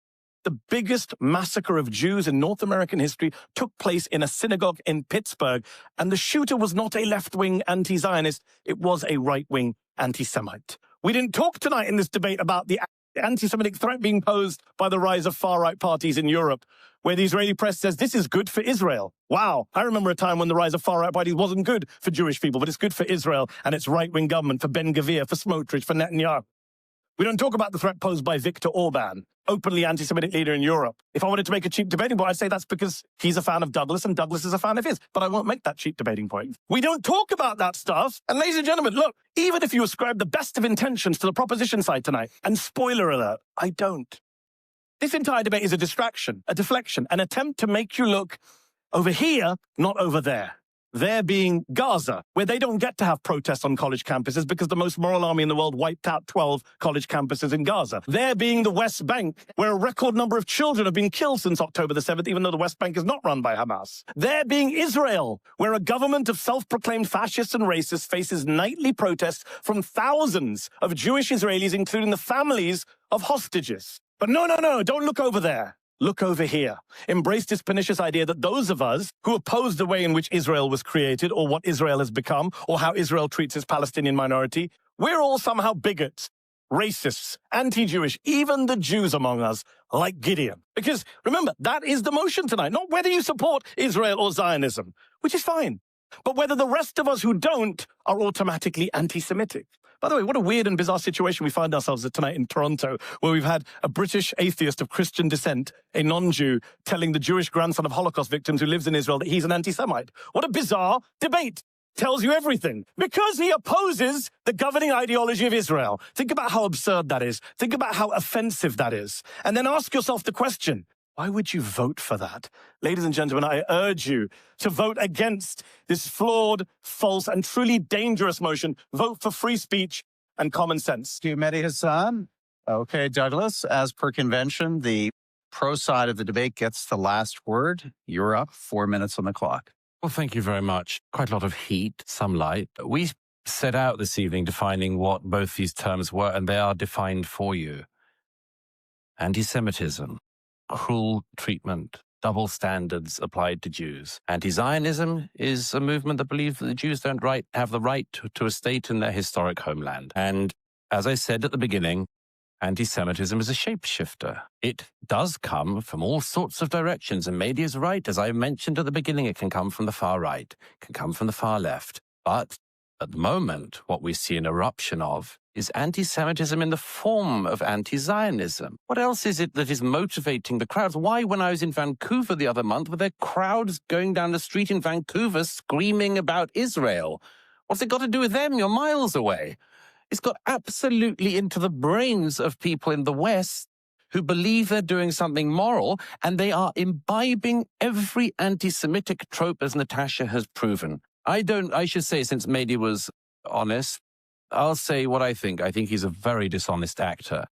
the biggest massacre of Jews in North American history took place in a synagogue in Pittsburgh, and the shooter was not a left-wing anti-Zionist, it was a right-wing anti-Semite. We didn't talk tonight in this debate about the anti-Semitic threat being posed by the rise of far-right parties in Europe, where the Israeli press says this is good for Israel. Wow, I remember a time when the rise of far-right parties wasn't good for Jewish people, but it's good for Israel and its right-wing government, for Ben-Gvir, for Smotrich, for Netanyahu. We don't talk about the threat posed by Viktor Orban, openly anti-Semitic leader in Europe. If I wanted to make a cheap debating point, I'd say that's because he's a fan of Douglas and Douglas is a fan of his. But I won't make that cheap debating point. We don't talk about that stuff. And ladies and gentlemen, look, even if you ascribe the best of intentions to the proposition side tonight, and spoiler alert, I don't. This entire debate is a distraction, a deflection, an attempt to make you look over here, not over there. There being Gaza, where they don't get to have protests on college campuses because the most moral army in the world wiped out 12 college campuses in Gaza. There being the West Bank, where a record number of children have been killed since October the 7th, even though the West Bank is not run by Hamas. There being Israel, where a government of self-proclaimed fascists and racists faces nightly protests from thousands of Jewish Israelis, including the families of hostages. But no, don't look over there. Look over here. Embrace this pernicious idea that those of us who oppose the way in which Israel was created or what Israel has become or how Israel treats its Palestinian minority, we're all somehow bigots, racists, anti-Jewish, even the Jews among us, like Gideon. Because remember, that is the motion tonight, not whether you support Israel or Zionism, which is fine, but whether the rest of us who don't are automatically anti-Semitic. By the way, what a weird and bizarre situation we find ourselves in tonight in Toronto, where we've had a British atheist of Christian descent, a non-Jew, telling the Jewish grandson of Holocaust victims who lives in Israel that he's an anti-Semite. What a bizarre debate. Tells you everything. Because he opposes the governing ideology of Israel. Think about how absurd that is. Think about how offensive that is. And then ask yourself the question, why would you vote for that? Ladies and gentlemen, I urge you to vote against this flawed, false, and truly dangerous motion. Vote for free speech and common sense. Thank you, Mehdi Hasan. Okay, Douglas, as per convention, the pro side of the debate gets the last word. You're up, 4 minutes on the clock. Well, thank you very much. Quite a lot of heat, some light. We set out this evening defining what both these terms were, and they are defined for you. Anti-Semitism. Cruel treatment, double standards applied to Jews. Anti-Zionism is a movement that believes that the Jews don't have the right to a state in their historic homeland. And as I said at the beginning, Anti-Semitism is a shapeshifter. It does come from all sorts of directions, and Mehdi is right. As I mentioned at the beginning, it can come from the far right, it can come from the far left. But at the moment, what we see an eruption of is anti-Semitism in the form of anti-Zionism. What else is it that is motivating the crowds? Why, when I was in Vancouver the other month, were there crowds going down the street in Vancouver screaming about Israel? What's it got to do with them? You're miles away. It's got absolutely into the brains of people in the West who believe they're doing something moral, and they are imbibing every anti-Semitic trope, as Natasha has proven. I should say, since Mehdi was honest, I'll say what I think. I think he's a very dishonest actor,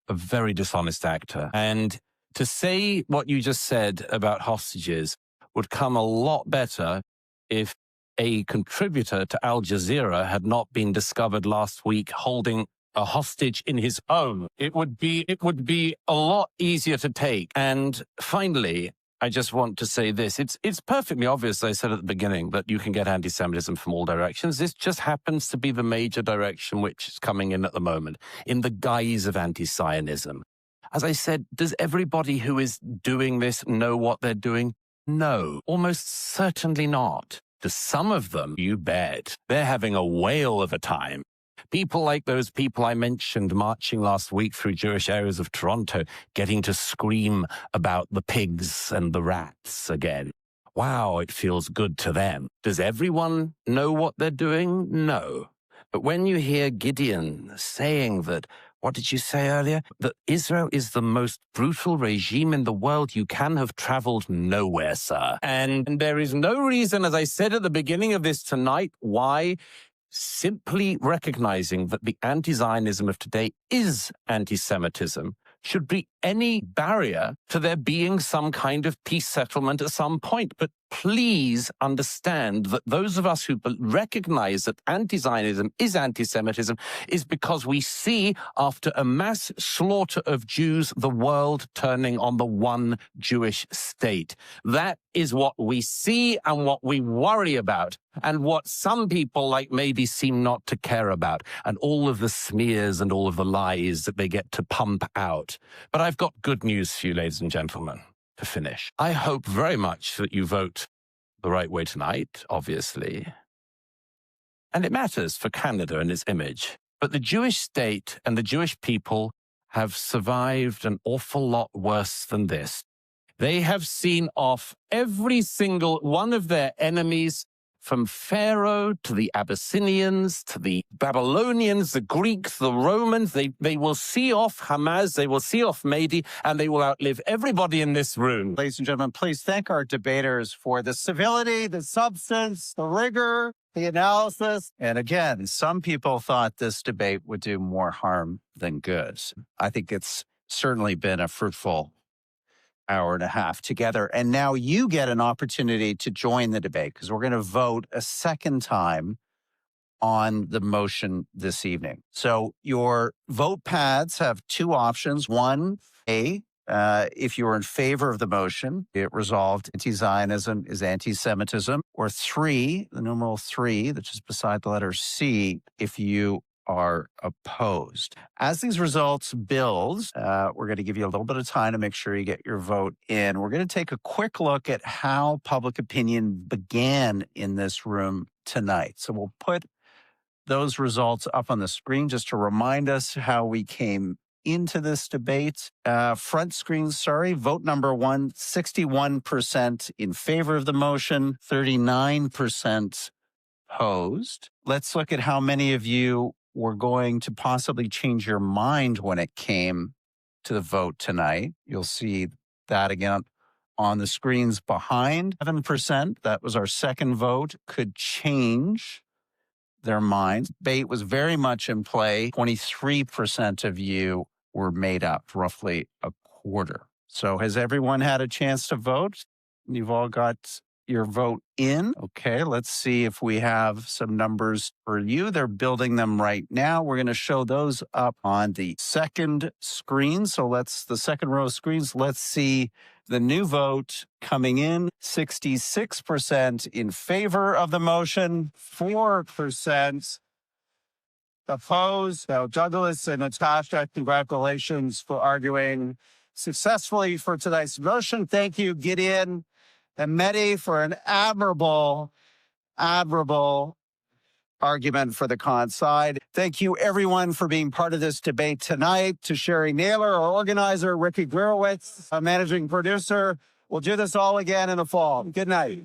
And to say what you just said about hostages would come a lot better if a contributor to Al Jazeera had not been discovered last week holding a hostage in his home. It would be a lot easier to take. And finally, I just want to say this. It's perfectly obvious, I said at the beginning, that you can get anti-Semitism from all directions. This just happens to be the major direction which is coming in at the moment, in the guise of anti-Zionism. As I said, does everybody who is doing this know what they're doing? No, almost certainly not. To some of them, you bet, they're having a whale of a time. People like those people I mentioned marching last week through Jewish areas of Toronto, getting to scream about the pigs and the rats again. Wow, it feels good to them. Does everyone know what they're doing? No. But when you hear Gideon saying that, what did you say earlier? That Israel is the most brutal regime in the world, you can have traveled nowhere, sir. And there is no reason, as I said at the beginning of this tonight, why simply recognizing that the anti-Zionism of today is anti-Semitism should be any barrier to there being some kind of peace settlement at some point. But please understand that those of us who recognize that anti-Zionism is anti-Semitism is because we see, after a mass slaughter of Jews, the world turning on the one Jewish state. That is what we see and what we worry about, and what some people like Mehdi seem not to care about, and all of the smears and all of the lies that they get to pump out. But I've got good news for you, ladies and gentlemen, to finish. I hope very much that you vote the right way tonight, obviously. And it matters for Canada and its image. But the Jewish state and the Jewish people have survived an awful lot worse than this. They have seen off every single one of their enemies, from Pharaoh to the Abyssinians, to the Babylonians, the Greeks, the Romans. They will see off Hamas, they will see off Mehdi, and they will outlive everybody in this room. Ladies and gentlemen, please thank our debaters for the civility, the substance, the rigor, the analysis. And again, some people thought this debate would do more harm than good. I think it's certainly been a fruitful hour and a half together. And now you get an opportunity to join the debate, because we're going to vote a second time on the motion this evening. So your vote pads have two options. One, A, if you're in favor of the motion, it resolved anti-Zionism is anti-Semitism. Or 3, the numeral 3, which is beside the letter C, if you are opposed. As these results build, we're going to give you a little bit of time to make sure you get your vote in. We're going to take a quick look at how public opinion began in this room tonight. So we'll put those results up on the screen just to remind us how we came into this debate. Front screen, vote number 1, 61% in favor of the motion, 39% opposed. Let's look at how many of you were going to possibly change your mind when it came to the vote tonight. You'll see that again on the screens behind. 7%, that was our second vote, could change their minds. Debate was very much in play. 23% of you were made up, roughly a quarter. So has everyone had a chance to vote? You've all got your vote in. Okay, let's see if we have some numbers for you. They're building them right now. We're going to show those up on the second screen. So the second row of screens. Let's see the new vote coming in. 66% in favor of the motion, 4% Opposed? No. Douglas and Natasha, congratulations for arguing successfully for tonight's motion. Thank you, Gideon and Mehdi, for an admirable argument for the con side. Thank you, everyone, for being part of this debate tonight. To Sherry Naylor, our organizer, Ricky Gurewitz, our managing producer. We'll do this all again in the fall. Good night.